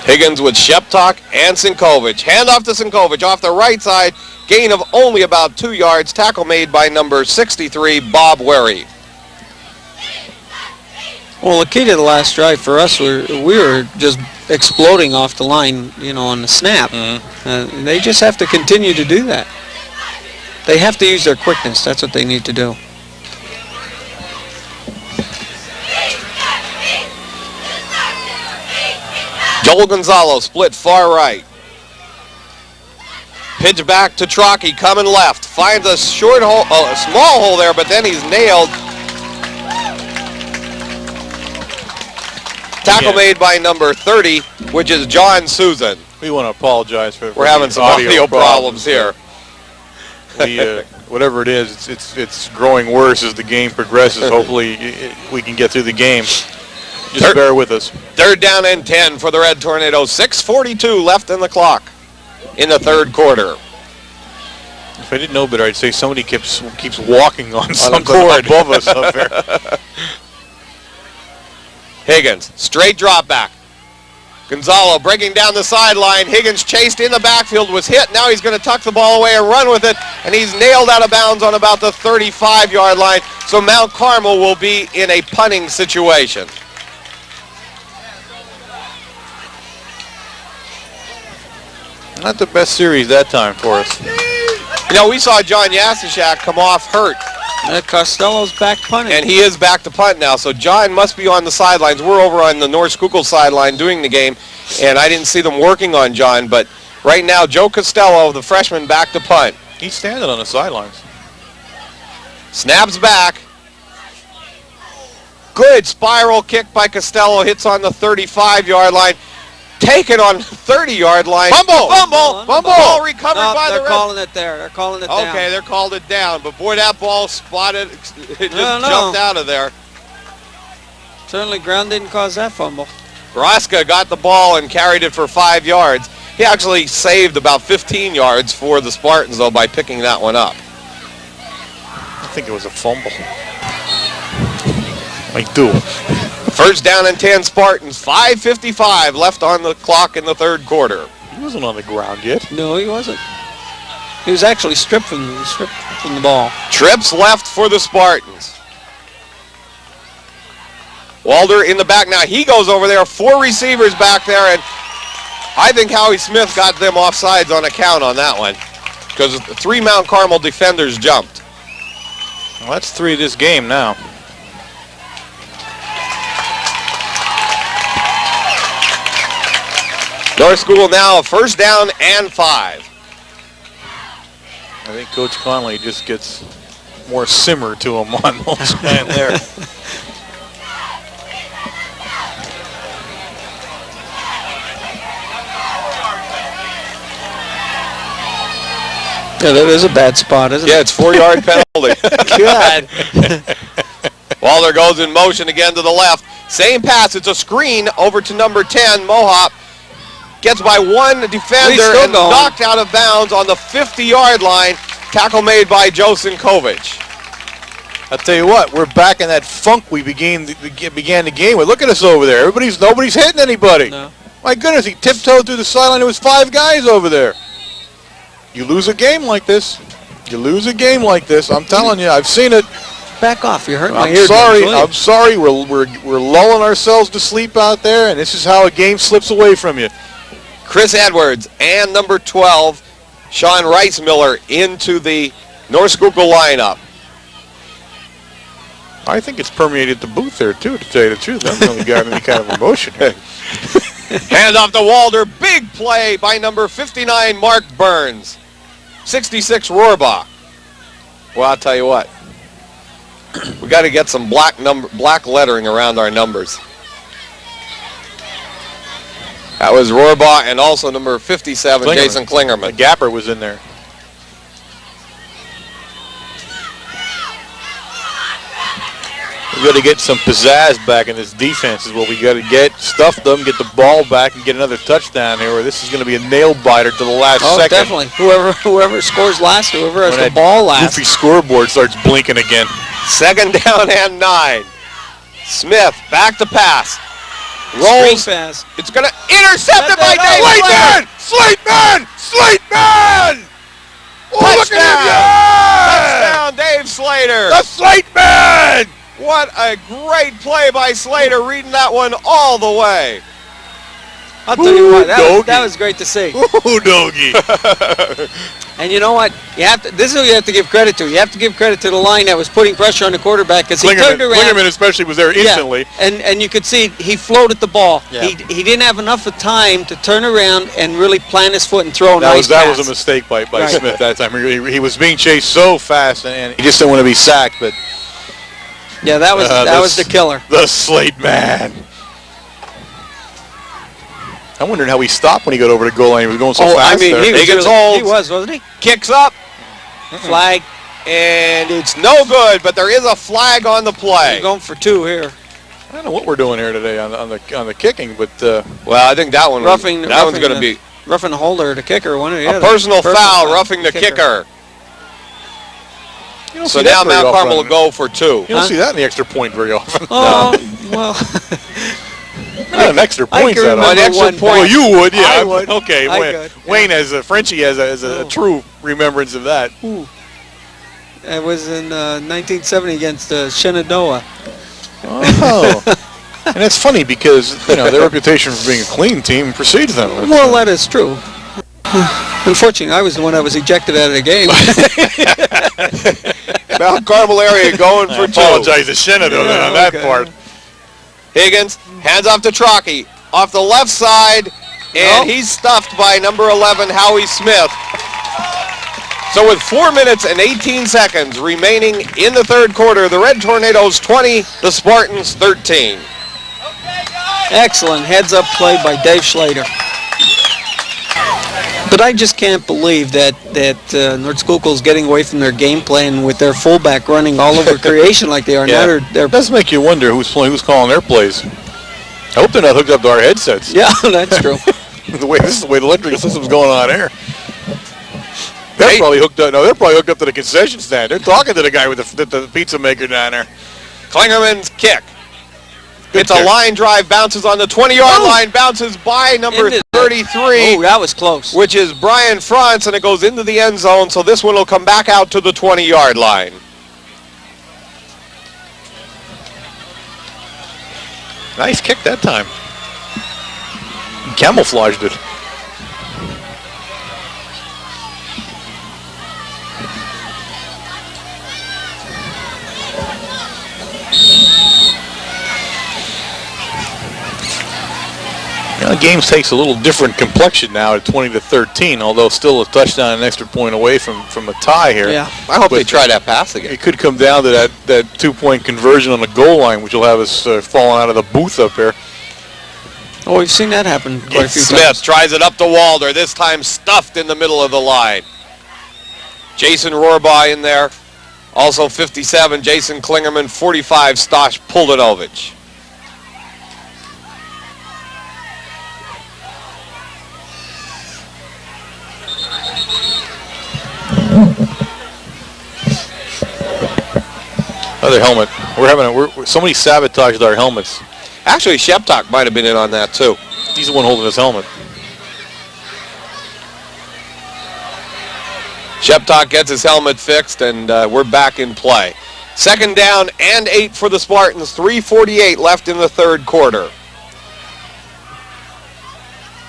Higgins with Sheptock and Sinkovich. Handoff to Sinkovich off the right side. Gain of only about 2 yards. Tackle made by number 63, Bob Wary. Well, the key to the last drive for us, we were just exploding off the line, on the snap. Mm-hmm. They just have to continue to do that. They have to use their quickness. That's what they need to do. Joel Gonzalo split far right. Pitch back to Trockey, coming left. Finds a short hole, a small hole there, but then he's nailed. Tackle made by number 30, which is John Susan. We want to apologize for We're having some audio problems here. Whatever it is, it's growing worse as the game progresses. Hopefully we can get through the game. Just bear with us. 3rd down and 10 for the Red Tornadoes. 6:42 left in the clock in the 3rd quarter. If I didn't know better, I'd say somebody keeps walking on some cord above us up there. Higgins, straight drop back. Gonzalo breaking down the sideline. Higgins chased in the backfield, was hit. Now he's going to tuck the ball away and run with it. And he's nailed out of bounds on about the 35-yard line. So Mount Carmel will be in a punting situation. Not the best series that time for us. You know, we saw John Yasishak come off hurt. Costello's back punting. And he is back to punt now. So John must be on the sidelines. We're over on the North Schuylkill sideline doing the game. And I didn't see them working on John. But right now, Joe Costello, the freshman, back to punt. He's standing on the sidelines. Snaps back. Good spiral kick by Costello. Hits on the 35-yard line. Taken on 30-yard line. Fumble! Ball recovered by the Reds. They're calling it there. They're calling it down. Okay, they're called it down. But boy, that ball spotted. It just jumped out of there. Certainly ground didn't cause that fumble. Graska got the ball and carried it for 5 yards. He actually saved about 15 yards for the Spartans, though, by picking that one up. I think it was a fumble. I do. 1st down and 10 Spartans. 5:55 left on the clock in the 3rd quarter. He wasn't on the ground yet. No, he wasn't. He was actually stripped from the ball. Trips left for the Spartans. Walder in the back now. He goes over there. 4 receivers back there, and I think Howie Smith got them offsides on account on that one because 3 Mount Carmel defenders jumped. Well, that's 3 this game now. North Schuylkill now 1st down and 5. I think Coach Conley just gets more simmer to him on those man there. Yeah, that is a bad spot, isn't it? Yeah, it's 4-yard penalty. God. Walder goes in motion again to the left. Same pass. It's a screen over to number 10, Mohop. Gets by 1 defender and knocked out of bounds on the 50-yard line. Tackle made by Joe Sinkovich. I'll tell you what, we're back in that funk we began the game with. Look at us over there. Nobody's hitting anybody. No. My goodness, he tiptoed through the sideline. There was 5 guys over there. You lose a game like this. I'm telling you, I've seen it. Back off. You're hurting my ear. I'm sorry. We're lulling ourselves to sleep out there, and this is how a game slips away from you. Chris Edwards and number 12, Sean Rice-Miller into the North Schuylkill lineup. I think it's permeated the booth there, too, to tell you the truth. I haven't really got any kind of emotion here. Hand off to Walder. Big play by number 59, Mark Burns. 66, Rohrbach. Well, I'll tell you what. We got to get some black lettering around our numbers. That was Rohrbach and also number 57, Jason Klingerman. The Gapper was in there. We got to get some pizzazz back in this defense is what we got to get. Stuff them, get the ball back, and get another touchdown here, or this is going to be a nail-biter to the last second. Definitely. Whoever scores last, whoever has the ball last. Goofy scoreboard starts blinking again. 2nd down and 9. Smith back to pass. Rolls. Pass. It's going to intercept it by Dave Slater! Slater! Oh, look at him! Touchdown, Dave Slater! The Slater! What a great play by Slater, reading that one all the way. I'll tell you what, that was great to see. Ooh, doggy. And you know what? This is who you have to give credit to. You have to give credit to the line that was putting pressure on the quarterback because he turned around. Klingerman especially was there instantly. Yeah, and you could see he floated the ball. Yeah. He didn't have enough of time to turn around and really plant his foot and throw a nice pass. That was a mistake by Smith that time. He was being chased so fast, and he just didn't want to be sacked. But yeah, that was the killer. The Slate man. I'm wondering how he stopped when he got over the goal line. He was going so fast. I mean, there. Higgins holds. He was, wasn't he? Kicks up. Flag. And it's no good, but there is a flag on the play. We're going for 2 here. I don't know what we're doing here today on the kicking, but Well, I think that one one's going to be roughing the holder, the kicker, one or the a other. personal foul, roughing the kicker. So now Mount Carmel will go for 2. You don't see that in the extra point very often. Oh, well. Not an extra point. An extra point. Well, you would, yeah. I would. Okay, Wayne has Frenchie has a true remembrance of that. Ooh. It was in 1970 against Shenandoah. Oh. And it's funny because, their reputation for being a clean team precedes them. Well, that is true. Unfortunately, I was the one that was ejected out of the game. Mount Carmel area going for 2. I apologize to Shenandoah on that part. Higgins hands off to Trockey off the left side, and he's stuffed by number 11, Howie Smith. So with 4 minutes and 18 seconds remaining in the third quarter, the Red Tornadoes 20, the Spartans 13. Excellent heads-up play by Dave Slater. But I just can't believe that North Schuylkill's getting away from their game plan with their fullback running all over creation like they are. Yeah. Now they're It does make you wonder who's calling their plays. I hope they're not hooked up to our headsets. Yeah, that's true. This is the way the electrical system's going on here. They're probably hooked up. No, they're probably hooked up to the concession stand. They're talking to the guy with the pizza maker down there. Klingerman's kick. Good It's kick. a line drive, bounces on the 20-yard line, bounces by number 33. Oh, that was close. Which is Brian Frantz, and it goes into the end zone, so this one will come back out to the 20-yard line. Nice kick that time. Camouflaged it. The game takes a little different complexion now at 20-13, although still a touchdown and an extra point away from a tie here. Yeah. I hope they try that pass again. It could come down to that 2-point conversion on the goal line, which will have us falling out of the booth up here. Oh, we've seen that happen quite a few Smith times. tries it up to Walder, this time stuffed in the middle of the line. Jason Rohrbaugh in there. Also 57, Jason Klingerman, 45, Stosh Puldanovich. Another helmet. Somebody sabotaged our helmets. Actually, Sheptock might have been in on that too. He's the one holding his helmet. Sheptock gets his helmet fixed, and we're back in play. 2nd down and 8 for the Spartans. 3:48 left in the third quarter.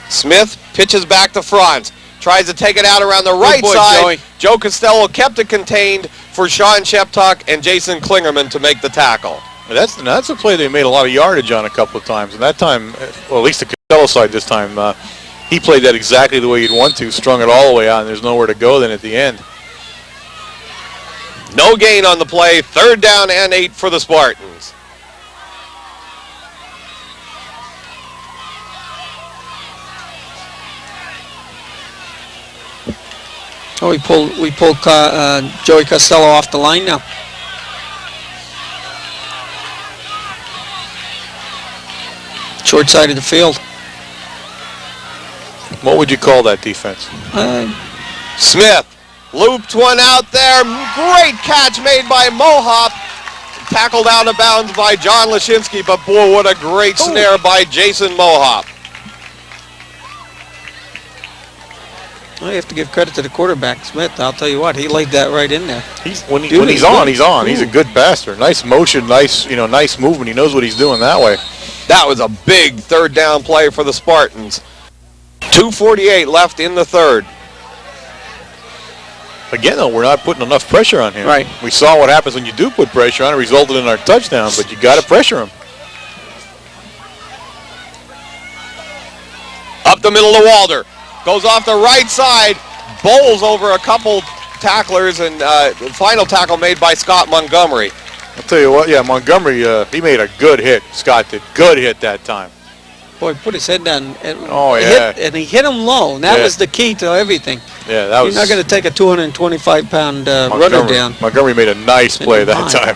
Smith pitches back to Frantz. Tries to take it out around the right side. Joey. Joe Costello kept it contained for Sean Sheptock and Jason Klingerman to make the tackle. That's a play they made a lot of yardage on a couple of times. And that time, well, at least the Costello side this time, he played that exactly the way you'd want to, strung it all the way out, and there's nowhere to go then at the end. No gain on the play. 3rd down and 8 for the Spartans. Oh, we pulled Joey Costello off the line now. Short side of the field. What would you call that defense? Smith looped one out there. Great catch made by Mohop. Tackled out of bounds by John Lashinsky, but boy, what a great snare by Jason Mohop. Well, you have to give credit to the quarterback, Smith. I'll tell you what, he laid that right in there. When he's on, he's on. He's a good passer. Nice motion, nice movement. He knows what he's doing that way. That was a big 3rd down play for the Spartans. 2:48 left in the third. Again, though, we're not putting enough pressure on him. Right. We saw what happens when you do put pressure on. It resulted in our touchdown, but you got to pressure him. Up the middle to Walder. Goes off the right side. Bowls over a couple tacklers, and final tackle made by Scott Montgomery. I'll tell you what, yeah, Montgomery, he made a good hit. Scott did. Good hit that time. Boy, put his head down. And he hit him low. And that was the key to everything. Yeah, that was. You're not going to take a 225-pound runner down. Montgomery made a nice play that time.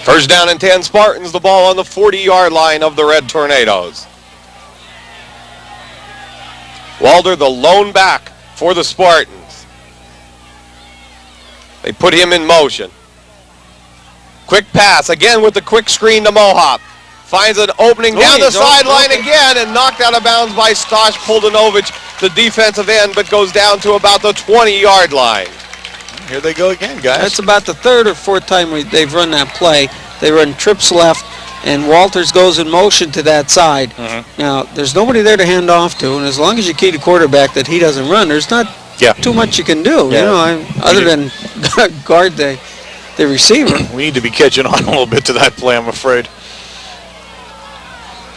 First down and 10 Spartans, the ball on the 40-yard line of the Red Tornadoes. Walder, the lone back for the Spartans. They put him in motion. Quick pass, again with the quick screen to Mohop. Finds an opening down the sideline again and knocked out of bounds by Stosh Puldanovic, the defensive end, but goes down to about the 20-yard line. Here they go again, guys. That's about the third or fourth time they've run that play. They run trips left, and Walters goes in motion to that side. Now, there's nobody there to hand off to, and as long as you keep the quarterback that he doesn't run, there's not too much you can do, other than guard the receiver. We need to be catching on a little bit to that play, I'm afraid.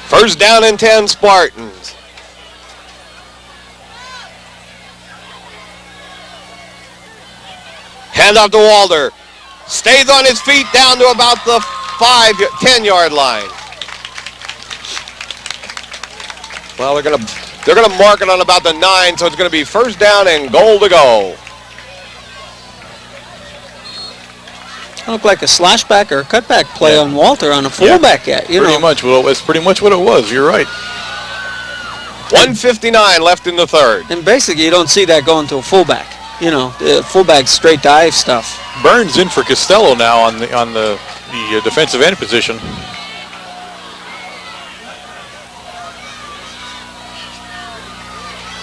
First down and 10 Spartans. Hand off to Walder. Stays on his feet down to about the 10-yard line. Well, they're gonna mark it on about the 9, so it's gonna be first down and goal to go. Looked like a slashback or a cutback play on Walter on a fullback. Pretty much what it was. You're right. 1:59 left in the third. And basically, you don't see that going to a fullback. Fullback straight dive stuff. Burns in for Costello now on the defensive end position.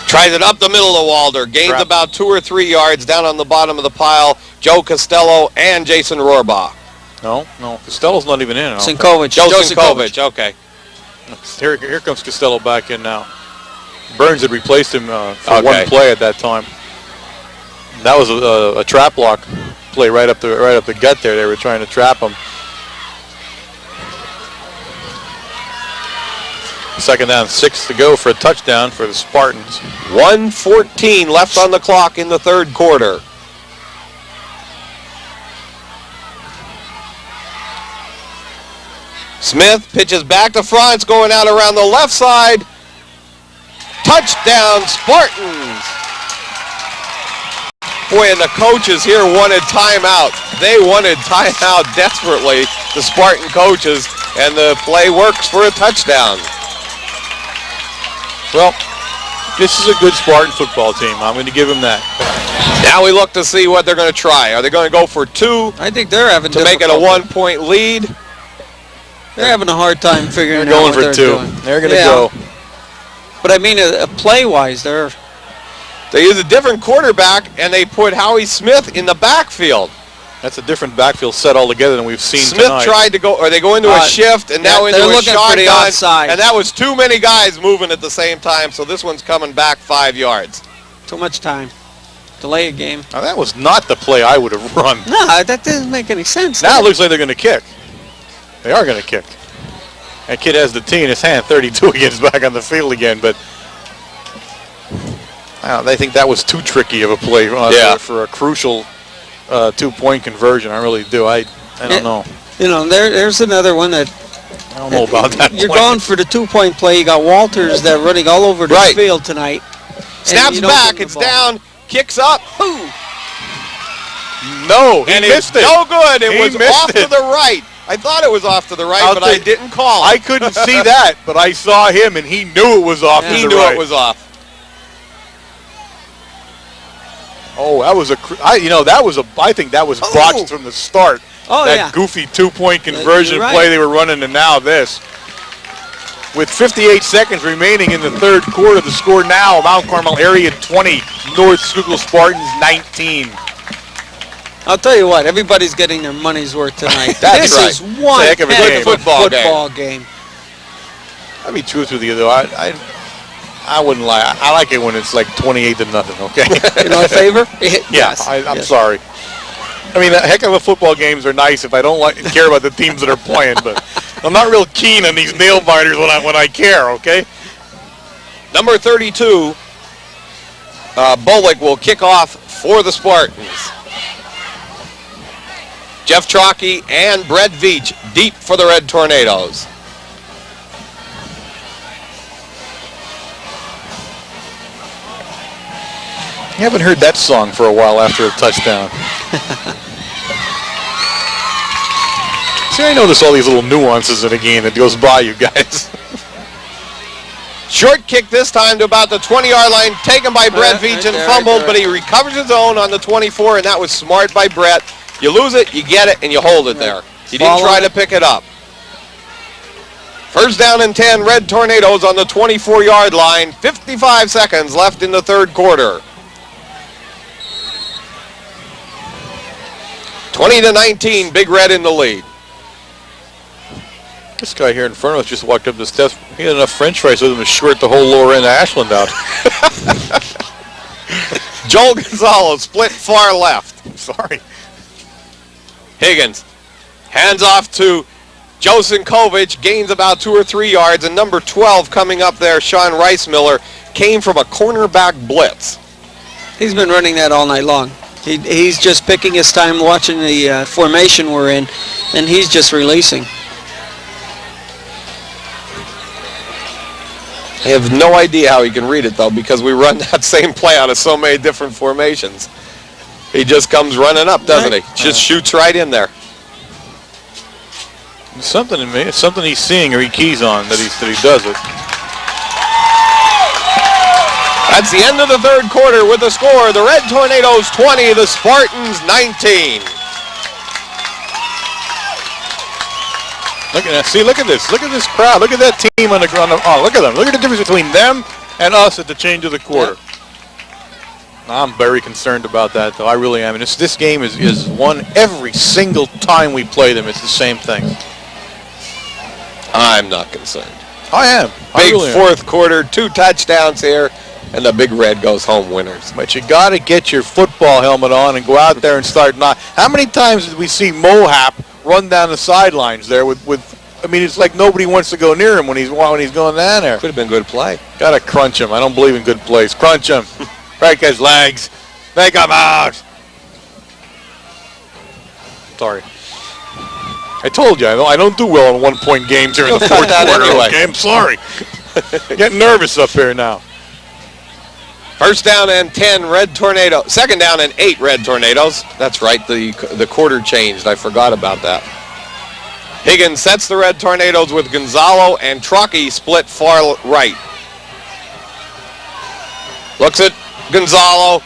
Tries it up the middle of Walder. Gains about 2 or 3 yards down on the bottom of the pile. Joe Costello and Jason Rohrbach. No, Costello's not even in. Sinkovic. Joe Sinkovic, okay. Here comes Costello back in now. Burns had replaced him for one play at that time. That was a trap block play right up the gut there. They were trying to trap him. Second down, 6 to go for a touchdown for the Spartans. 1:14 left on the clock in the third quarter. Smith pitches back to Frantz, going out around the left side. Touchdown, Spartans. Boy, and the coaches here wanted timeout. They wanted timeout desperately, the Spartan coaches, and the play works for a touchdown. Well, this is a good Spartan football team. I'm going to give them that. Now we look to see what they're going to try. Are they going to go for 2? I think they're having to make it a 1-point lead. They're having a hard time figuring out what they're doing. They're going to go. But I mean, play-wise, they use a different quarterback, and they put Howie Smith in the backfield. That's a different backfield set altogether than we've seen Smith tonight. tried to go, or they go into a shift, and now into a shotgun, and that was too many guys moving at the same time, so this one's coming back 5 yards. Too much time. Delay a game. Now, that was not the play I would have run. No, that doesn't make any sense. Now it looks like they're going to kick. They are going to kick. That kid has the tee in his hand, 32 again, back on the field again, but they think that was too tricky of a play for a crucial 2-point conversion. I really do. I don't know. There's another one that I don't know about that. You're going for the 2-point play. You got Walters that running all over the field tonight. Snaps back. It's down. Kicks up. Ooh. No, he missed it. No good. It was off to the right. I thought it was off to the right, but I didn't call it. I couldn't see that, but I saw him, and he knew it was off to the right. He knew it was off. Oh, that was I think that was botched from the start. That goofy 2-point conversion play they were running, and now this. With 58 seconds remaining in the third quarter, the score now, Mount Carmel area 20, North Schuylkill Spartans 19. I'll tell you what, everybody's getting their money's worth tonight. This is one heck of a football game. I'll be truthful with you, though. I wouldn't lie. I like it when it's like 28-0, okay? You know, a favor? Yes. I'm sorry. I mean, a heck of a football games are nice if I don't care about the teams that are playing, but I'm not real keen on these nail biters when I care, okay? Number 32, Bullock will kick off for the Spartans. Jeff Trockey and Brett Veach deep for the Red Tornadoes. I haven't heard that song for a while after a touchdown. See, I notice all these little nuances in a game that goes by you guys. Short kick this time to about the 20-yard line, taken by Brett Veach and fumbled, but he recovers his own on the 24, and that was smart by Brett. You lose it, you get it, and you hold it there. You didn't try to pick it up. First down and 10, Red Tornadoes on the 24-yard line. 55 seconds left in the third quarter. 20-19, Big Red in the lead. This guy here in front of us just walked up the steps. He had enough French fries with him to short the whole lower end of Ashland out. Joel Gonzalo split far left. Sorry. Higgins hands off to Joe Sinkovich, gains about 2 or 3 yards, and number 12 coming up there, Sean Rice-Miller, came from a cornerback blitz. He's been running that all night long. He's just picking his time watching the formation we're in, and he's just releasing. I have no idea how he can read it, though, because we run that same play out of so many different formations. He just comes running up, doesn't he? Just shoots right in there. It's something in me. It's something he's seeing or he keys on that he does it. That's the end of the third quarter with the score. The Red Tornadoes 20, the Spartans 19. Look at that. See, look at this. Look at this crowd. Look at that team on the ground. Oh, look at them. Look at the difference between them and us at the change of the quarter. I'm very concerned about that, though. I really am. And this game is won every single time we play them. It's the same thing. I'm not concerned. I am. Big fourth quarter, 2 touchdowns here, and the Big Red goes home winners. But you got to get your football helmet on and go out there and start How many times did we see Mohap run down the sidelines there with I mean, it's like nobody wants to go near him when he's going down there. Could have been good play. Got to crunch him. I don't believe in good plays. Crunch him. Break his legs. Make him out. Sorry. I told you, I don't do well in one-point games here in the fourth quarter. Anyway. Okay, I'm sorry. Getting nervous up here now. First down and 10, Red Tornado. Second down and 8, Red Tornadoes. That's right, the quarter changed. I forgot about that. Higgins sets the Red Tornadoes with Gonzalo and Trockey split far right. Looks at Gonzalo.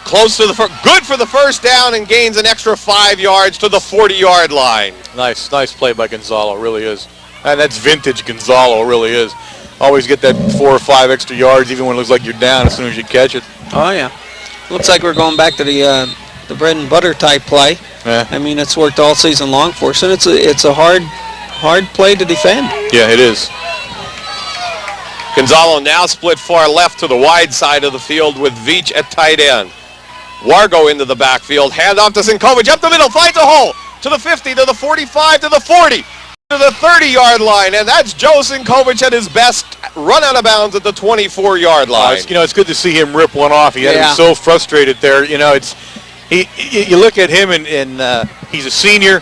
Close to good for the first down and gains an extra 5 yards to the 40-yard line. Nice play by Gonzalo, really is. And that's vintage Gonzalo, really is. Always get that 4 or 5 extra yards even when it looks like you're down as soon as you catch it. Oh, yeah. Looks like we're going back to the bread and butter type play. Yeah. I mean, it's worked all season long for us, and it's a hard play to defend. Yeah, it is. Gonzalo now split far left to the wide side of the field with Veach at tight end. Wargo into the backfield, hand off to Sinkovich, up the middle, finds a hole, to the 50, to the 45, to the 40, to the 30-yard line, and that's Joe Sinkovich at his best, run out of bounds at the 24-yard line. It's good to see him rip one off. He had to be so frustrated there. You look at him and he's a senior,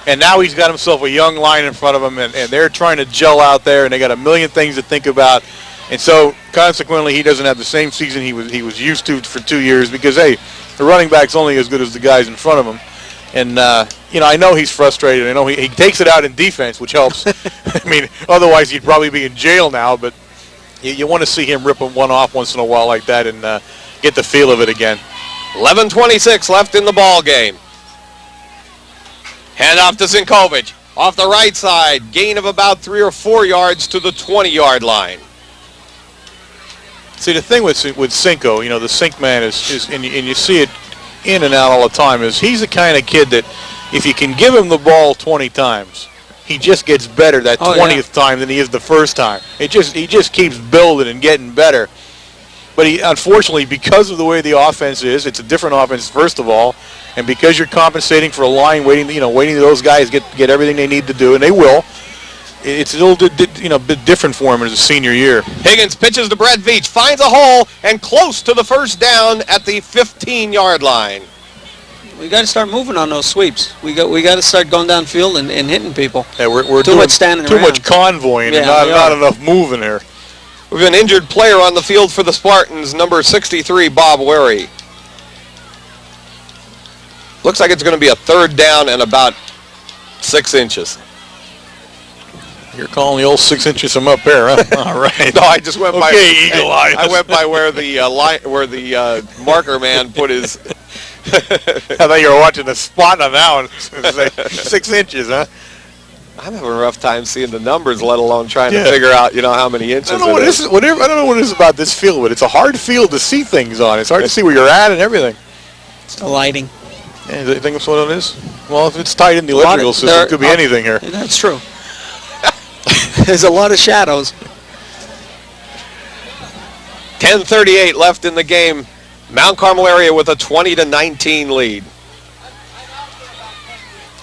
and now he's got himself a young line in front of him, and they're trying to gel out there, and they got a million things to think about. And so, consequently, he doesn't have the same season he was used to for 2 years because, hey, the running back's only as good as the guys in front of him. And, I know he's frustrated. I know he takes it out in defense, which helps. I mean, otherwise he'd probably be in jail now, but you want to see him rip one off once in a while like that and get the feel of it again. 11:26 left in the ball game. Hand off to Sinkovich. Off the right side, gain of about 3 or 4 yards to the 20-yard line. See, the thing with Cinco, the Sink Man is and you see it in and out all the time, is he's the kind of kid that if you can give him the ball 20 times, he just gets better that 20th time than he is the first time. He just keeps building and getting better. But unfortunately, because of the way the offense is, it's a different offense first of all, and because you're compensating for a line, waiting till those guys get everything they need to do, and they will. It's a little bit different for him in his senior year. Higgins pitches to Brett Veach, finds a hole, and close to the first down at the 15-yard line. We got to start moving on those sweeps. We got to start going downfield and hitting people. Yeah, we're too doing much standing too around. much convoying and not enough moving here. We have an injured player on the field for the Spartans, number 63, Bob Wary. Looks like it's going to be a third down and about 6 inches. You're calling the old 6 inches from up there, huh? All right. No, I just went by. Eagle Eye. I went by where the marker man put his. I thought you were watching the spot on that one. 6 inches, huh? I'm having a rough time seeing the numbers, let alone trying to figure out, how many inches. I don't know what it is about this field, but it's a hard field to see things on. It's hard to see where you're at and everything. It's the lighting. Yeah, you think that's what it is? Well, if it's tied in the electrical system, it could be anything here. That's true. There's a lot of shadows. 10:38 left in the game. Mount Carmel area with a 20-19 lead.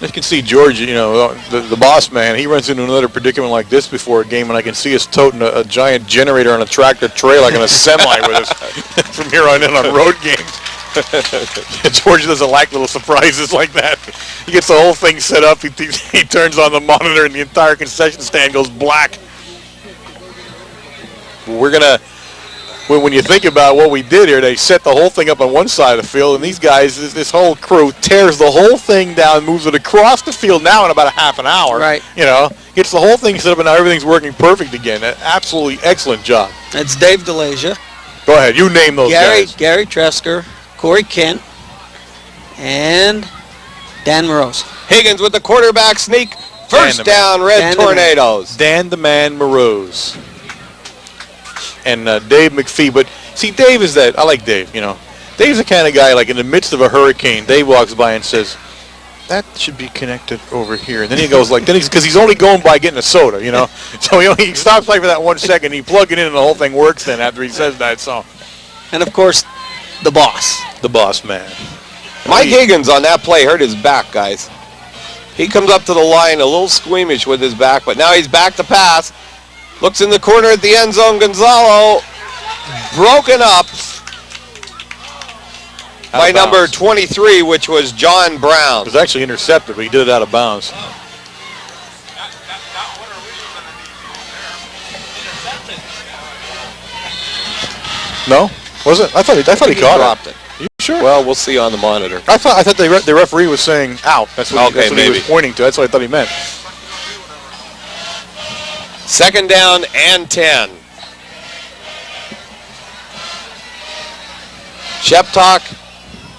You can see George, the boss man, he runs into another predicament like this before a game, and I can see us toting a giant generator on a tractor trailer like in a semi with us from here on in on road games. George doesn't like little surprises like that. He gets the whole thing set up, he turns on the monitor, and the entire concession stand goes black. We're going to... When you think about what we did here, they set the whole thing up on one side of the field, and these guys, this whole crew, tears the whole thing down, moves it across the field now in about a half an hour. Right. Gets the whole thing set up, and now everything's working perfect again. Absolutely excellent job. That's Dave DeLasia. Go ahead. You name those guys. Gary Tresker, Corey Kent, and Dan Morose. Higgins with the quarterback sneak. First down, Red Tornadoes. Dan the Man Morose. And Dave McPhee. But, see, Dave is that. I like Dave, Dave's the kind of guy, like in the midst of a hurricane, Dave walks by and says, that should be connected over here. And then he goes because he's only going by getting a soda, So he stops like for that 1 second, he plugs it in, and the whole thing works then after he says that. So, and, of course, the boss. The boss man. Mike Higgins on that play hurt his back, guys. He comes up to the line a little squeamish with his back, but now he's back to pass. Looks in the corner at the end zone. Gonzalo broken up by number 23, which was John Brown. It was actually intercepted, but he did it out of bounds. No? Was it? I thought he caught it. You sure? Well, we'll see on the monitor. I thought the referee was saying out. That's what he was pointing to. That's what I thought he meant. Second down and 10. Sheptock,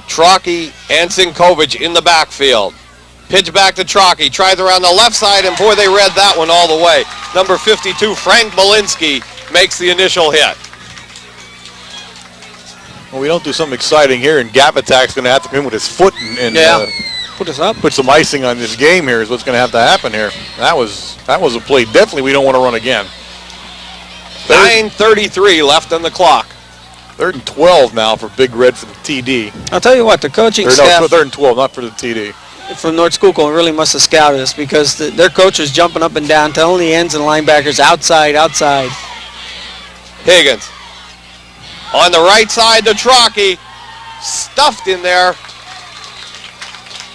Trocky, and Sinkovich in the backfield. Pitch back to Trocky. Tries around the left side, and boy, they read that one all the way. Number 52, Frank Malinsky, makes the initial hit. Well, we don't do something exciting here, and Gap Attack's going to have to come in with his foot and put us up. Put some icing on this game here is what's going to have to happen here. That was a play. Definitely we don't want to run again. 9:33 left on the clock. 3rd and 12 now for Big Red for the TD. I'll tell you what, the coaching staff... No, 3rd and 12, not for the TD. From North Schuylkill really must have scouted us because their coach is jumping up and down, telling the ends and linebackers, outside. Higgins. On the right side to Trocky. Stuffed in there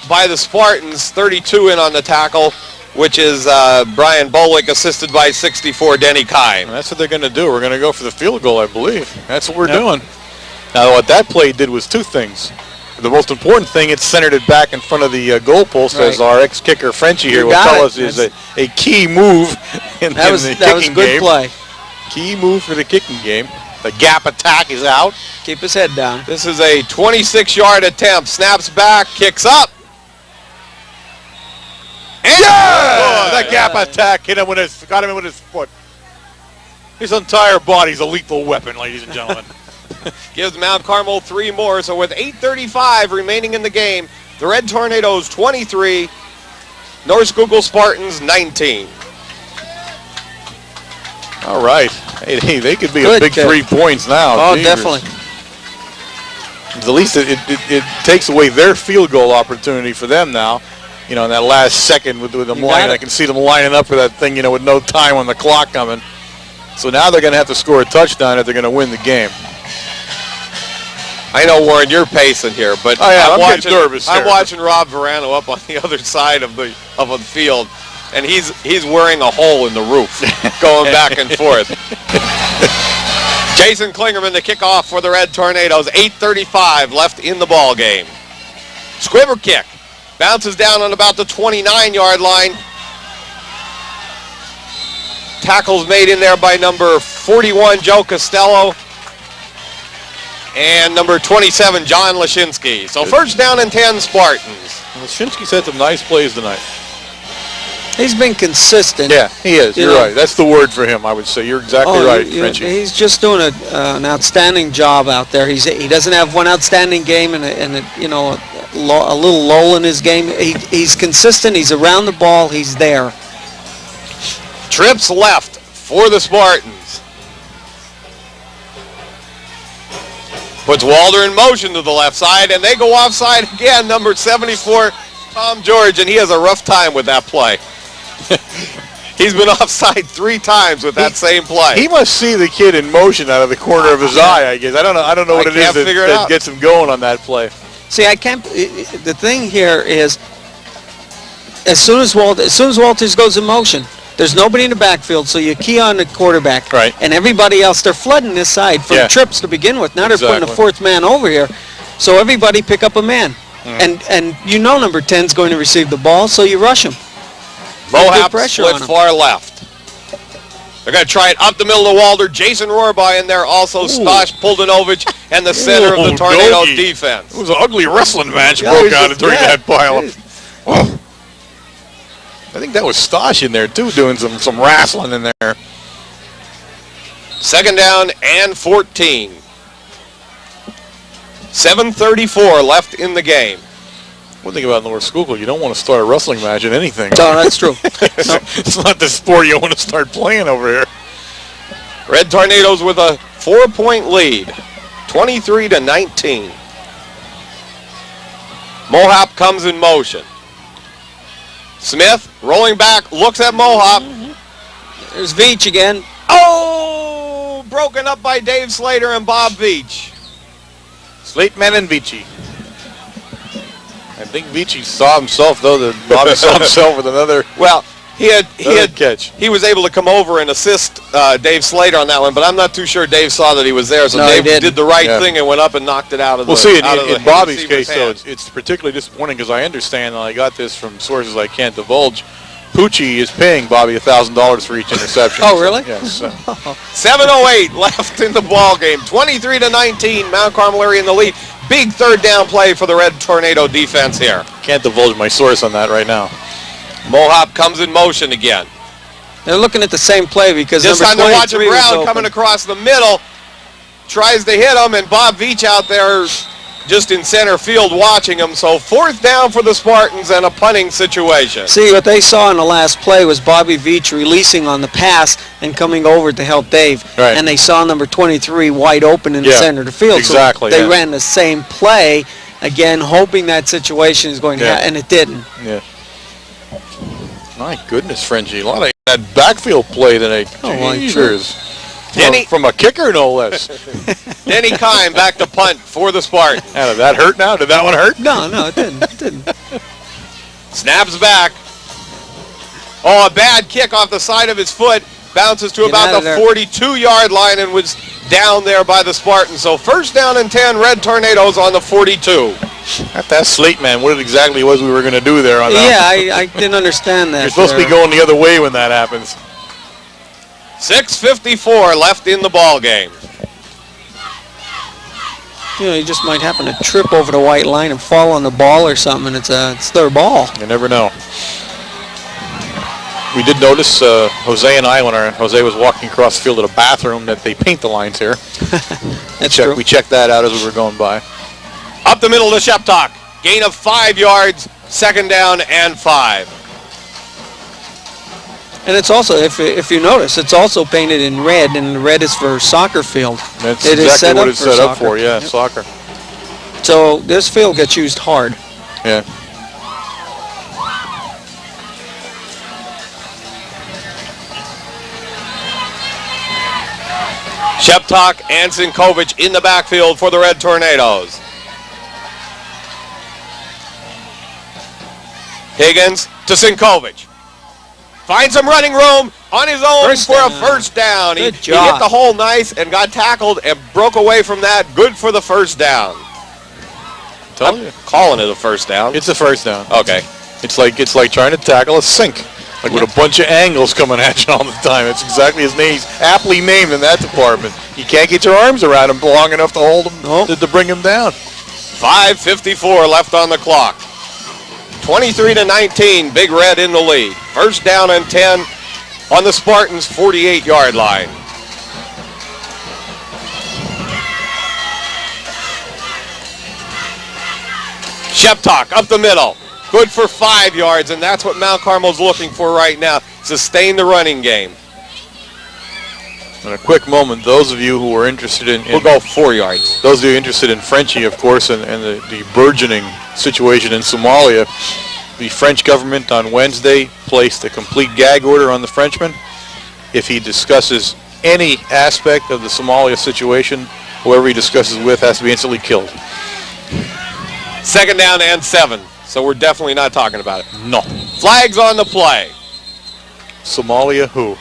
by the Spartans. 32 in on the tackle, which is Brian Bolick, assisted by 64 Denny Kai. And that's what they're going to do. We're going to go for the field goal, I believe. That's what we're doing. Now, what that play did was two things. The most important thing, it centered it back in front of the goalpost, as our ex-kicker Frenchie here will tell us is a key move in the kicking game. That was a good play. Key move for the kicking game. The Gap Attack is out. Keep his head down. This is a 26-yard attempt. Snaps back, kicks up. And that Gap Attack got him with his foot. His entire body's a lethal weapon, ladies and gentlemen. Gives Mount Carmel 3 more. So with 8:35 remaining in the game, the Red Tornadoes 23, North Schuylkill Spartans 19. All right. Hey, they could be Good a big 3 points now. Oh, Jeez. definitely. At least it takes away their field goal opportunity for them now. In that last second with them lining, I can see them lining up for that thing, with no time on the clock coming. So now they're going to have to score a touchdown if they're going to win the game. I know, Warren, you're pacing here, but I'm getting nervous I'm here. watching Rob Verano up on the other side of the field, and he's wearing a hole in the roof, going back and forth. Jason Klingerman to kick off for the Red Tornadoes. 8:35 left in the ball game. Squibber kick bounces down on about the 29-yard line. Tackles made in there by number 41, Joe Costello, and number 27, John Lashinsky. So first down and 10 Spartans. Lashinsky's had some nice plays tonight. He's been consistent. Yeah, he is. You're right. That's the word for him, I would say. You're exactly right, Frenchie. He's just doing an outstanding job out there. He doesn't have one outstanding game and a little lull in his game. He's consistent. He's around the ball. He's there. Trips left for the Spartans. Puts Walder in motion to the left side, and they go offside again. Number 74, Tom George, and he has a rough time with that play. He's been offside 3 times with that same play. He must see the kid in motion out of the corner of his eye, I guess. I don't know what it is that gets him going on that play. See, I can't. The thing here is, as soon as Walters goes in motion, there's nobody in the backfield, so you key on the quarterback. Right. And everybody else, they're flooding this side from trips to begin with. Now they're putting a 4th man over here. So everybody pick up a man. And you know number 10's going to receive the ball, so you rush him. Mohap split far left. They're going to try it up the middle of Walder. Jason Rohrbaugh in there also. Stosh Puldanovich and the center of the Tornado defense. It was an ugly wrestling match broke out during that pileup. I think that was Stosh in there too, doing some wrestling in there. Second down and 14. 7:34 left in the game. One thing about North Schuylkill, you don't want to start a wrestling match in anything. No, that's true. It's not the sport you want to start playing over here. Red Tornadoes with a 4-point lead, 23-19. Mohap comes in motion. Smith rolling back, looks at Mohap. There's Veach again. Oh, broken up by Dave Slater and Bob Veach. Slateman and Veachy. I think Veachy saw himself, though. That Bobby saw himself with another. Well, he had catch. He was able to come over and assist Dave Slater on that one, but I'm not too sure Dave saw that he was there. So no, Dave did the right thing and went up and knocked it out of the. Well, see, in Bobby's case, though, it's particularly disappointing because I understand, and I got this from sources I can't divulge. Pucci is paying Bobby $1,000 for each interception. Oh, really? Yes. 7:08 left in the ball game. 23-19. Mount Carmel area in the lead. Big third down play for the Red Tornado defense here. Can't divulge my source on that right now. Mohap comes in motion again. They're looking at the same play because this time they're watching Brown open. coming across the middle. Tries to hit him, and Bob Veach out there just in center field watching him. So 4th down for the Spartans and a punting situation. See, what they saw in the last play was Bobby Veach releasing on the pass and coming over to help Dave. Right. And they saw number 23 wide open in the center of the field. Exactly. So they ran the same play, again, hoping that situation is going to happen, and it didn't. Yeah. My goodness, Frenchie. A lot of that backfield play today. Jeezers. From a kicker, no less. Denny Kime back to punt for the Spartans. Did that hurt now? Did that one hurt? No, it didn't. It didn't. Snaps back. Oh, a bad kick off the side of his foot. Bounces to about the 42-yard line and was down there by the Spartans. So first down and 10, Red Tornadoes on the 42. That slate man, what it exactly was we were going to do there on that. Yeah, I didn't understand that. You're supposed to be going the other way when that happens. 6:54 left in the ball game. You know, you just might happen to trip over the white line and fall on the ball or something, and it's their ball. You never know. We did notice, Jose and I, when Jose was walking across the field to the bathroom, that they paint the lines here. That's true. We checked that out as we were going by. Up the middle to Sheptock. Gain of 5 yards, 2nd down and 5. And it's also, if you notice, it's also painted in red, and the red is for soccer field. That's exactly what it's set up for, yeah, soccer. So this field gets used hard. Yeah. Sheptock and Sinkovich in the backfield for the Red Tornadoes. Higgins to Sinkovich. Finds some running room on his own a first down. He hit the hole nice and got tackled and broke away from that. Good for the first down. I'm calling it a first down. It's a first down. Okay. It's like trying to tackle a sink. Like with a bunch of angles coming at you all the time. It's exactly his name. He's aptly named in that department. You can't get your arms around him long enough to hold him, to bring him down. 5:54 left on the clock. 23-19, Big Red in the lead. First down and 10 on the Spartans' 48-yard line. Sheptock up the middle. Good for 5 yards, and that's what Mount Carmel's looking for right now. Sustain the running game. In a quick moment, those of you who are interested in... We'll go 4 yards. Those of you interested in Frenchie, of course, and the burgeoning situation in Somalia, the French government on Wednesday placed a complete gag order on the Frenchman. If he discusses any aspect of the Somalia situation, whoever he discusses with has to be instantly killed. Second down and 7. So we're definitely not talking about it. No. Flags on the play. Somalia who?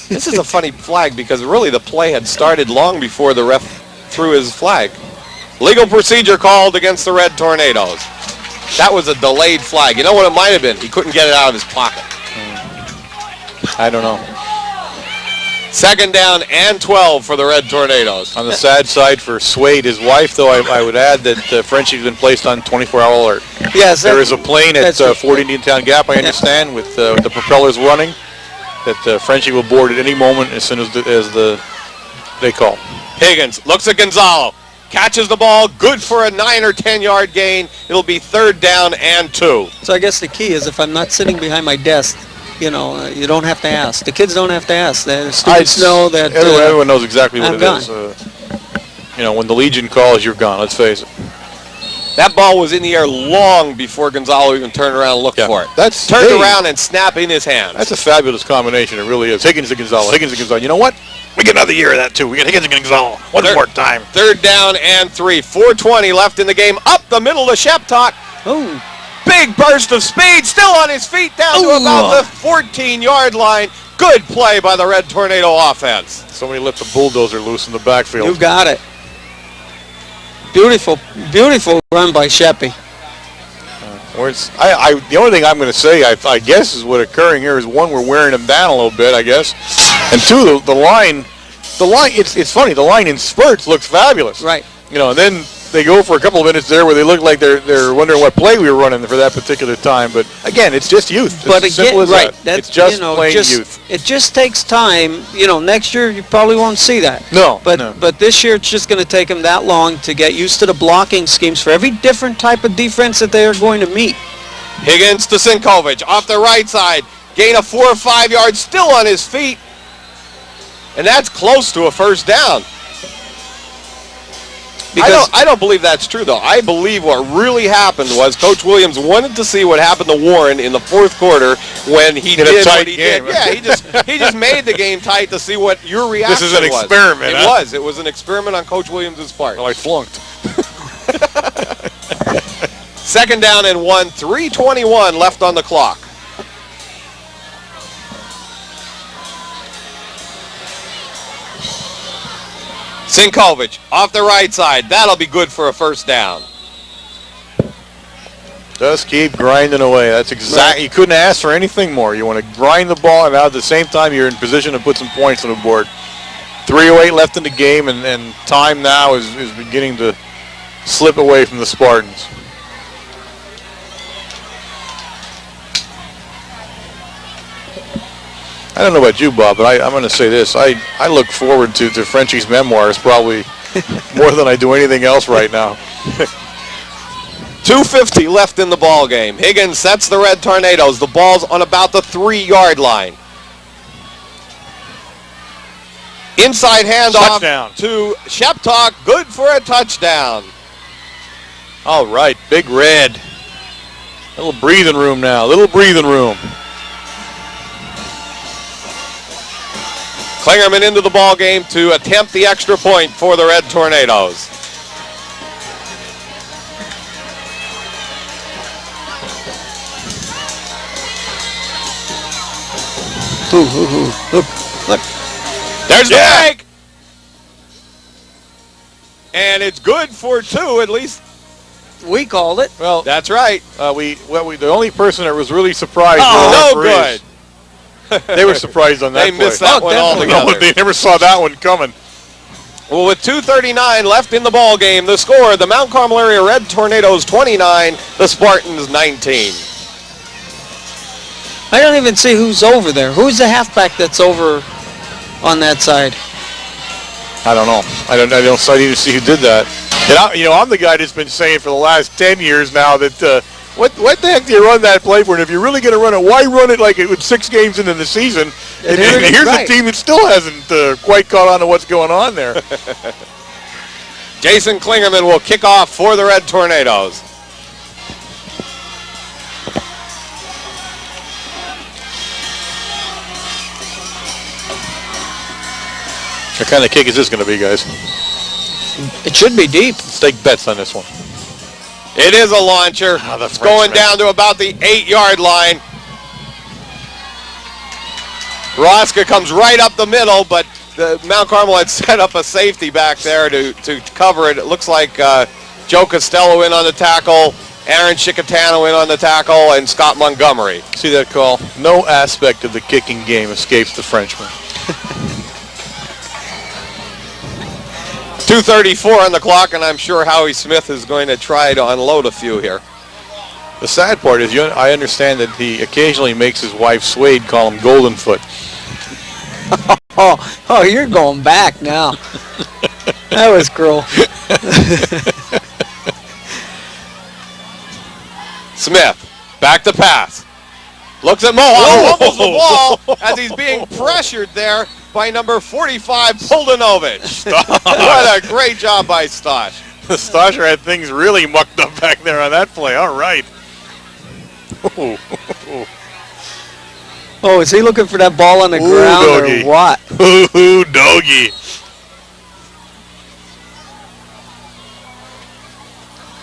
This is a funny flag because really the play had started long before the ref threw his flag. Legal procedure called against the Red Tornadoes. That was a delayed flag. You know what it might have been? He couldn't get it out of his pocket. I don't know. Second down and 12 for the Red Tornadoes. On the sad side for Swade, his wife, though, I would add that Frenchie's been placed on 24-hour alert. Yes. There is a plane at Fort Indian Town Gap, I understand, with the propellers running, that Frenchie will board at any moment as soon as they call. Higgins looks at Gonzalo. Catches the ball. Good for a 9 or 10-yard gain. It'll be third down and 2. So I guess the key is if I'm not sitting behind my desk, you know, you don't have to ask. The kids don't have to ask. The students know that... Everyone knows exactly what it is. You know, when the Legion calls, you're gone. Let's face it. That ball was in the air long before Gonzalo even turned around and looked for it. Turned around and snapped in his hands. That's a fabulous combination. It really is. Higgins and Gonzalo. Higgins and Gonzalo. You know what? We get another year of that, too. We get Higgins and Gonzalo. One more time. Third down and 3. 4:20 left in the game. Up the middle to Sheptock. Oh. Big burst of speed. Still on his feet down to about the 14-yard line. Good play by the Red Tornado offense. Somebody let the bulldozer loose in the backfield. You got it. Beautiful, beautiful run by Sheppy. The only thing I'm going to say, I guess, is what occurring here is, one, we're wearing him down a little bit, I guess, and two, the line. It's funny. The line in spurts looks fabulous. Right. You know, and then they go for a couple of minutes there where they look like they're wondering what play we were running for that particular time. But again, it's just youth. But it's as simple as right, that. It's just plain youth. It just takes time. You know, next year you probably won't see that. No. But this year it's just going to take them that long to get used to the blocking schemes for every different type of defense that they are going to meet. Higgins to Sinkovich off the right side. Gain of 4 or 5 yards, still on his feet. And that's close to a first down. I don't believe that's true, though. I believe what really happened was Coach Williams wanted to see what happened to Warren in the fourth quarter when he did what he did. Yeah, he just made the game tight to see what your reaction was. This is an experiment. It was an experiment on Coach Williams' part. Well, I flunked. Second down and 1, 3:21 left on the clock. Sinkovich off the right side. That'll be good for a first down. Just keep grinding away. That's exactly. You couldn't ask for anything more. You want to grind the ball, and at the same time, you're in position to put some points on the board. 3:08 left in the game, and time now is beginning to slip away from the Spartans. I don't know about you, Bob, but I'm going to say this. I look forward to Frenchie's memoirs probably more than I do anything else right now. 2:50 left in the ball game. Higgins sets the Red Tornadoes. The ball's on about the 3-yard line. Inside handoff to Sheptock. Good for a touchdown. All right, Big Red. Little breathing room now. Little breathing room. Klingerman into the ball game to attempt the extra point for the Red Tornadoes. Look. There's the break! And it's good for 2, at least. We called it. Well, That's right. the only person that was really surprised Oh, were no the referees. good. They were surprised on that They play. missed that one definitely. altogether. They never saw that one coming. Well, with 2:39 left in the ball game, the score, the Mount Carmel area Red Tornadoes 29, the Spartans 19. I don't even see who's over there. Who's the halfback that's over on that side? I don't know. I didn't see who did that. And I'm the guy that's been saying for the last 10 years now that what the heck do you run that play for? And if you're really going to run it, why run it like it was 6 games into the season? And here's a team that still hasn't quite caught on to what's going on there. Jason Klingerman will kick off for the Red Tornadoes. What kind of kick is this going to be, guys? It should be deep. Let's take bets on this one. It is a launcher. It's going down to about the 8-yard line. Roska comes right up the middle, but the Mount Carmel had set up a safety back there to cover it. It looks like Joe Costello in on the tackle, Aaron Chicatano in on the tackle, and Scott Montgomery. See that call? No aspect of the kicking game escapes the Frenchman. 2:34 on the clock, and I'm sure Howie Smith is going to try to unload a few here. The sad part is I understand that he occasionally makes his wife Swade call him Goldenfoot. Oh, you're going back now. That was cruel. Smith, back to pass. Looks at Mohawk, fumbles the ball as he's being pressured there by number 45, Poldanovich. What a great job by Stosh. The Stosher had things really mucked up back there on that play. All right. Oh, is he looking for that ball on the ground doggy. or what? Ooh, doggy.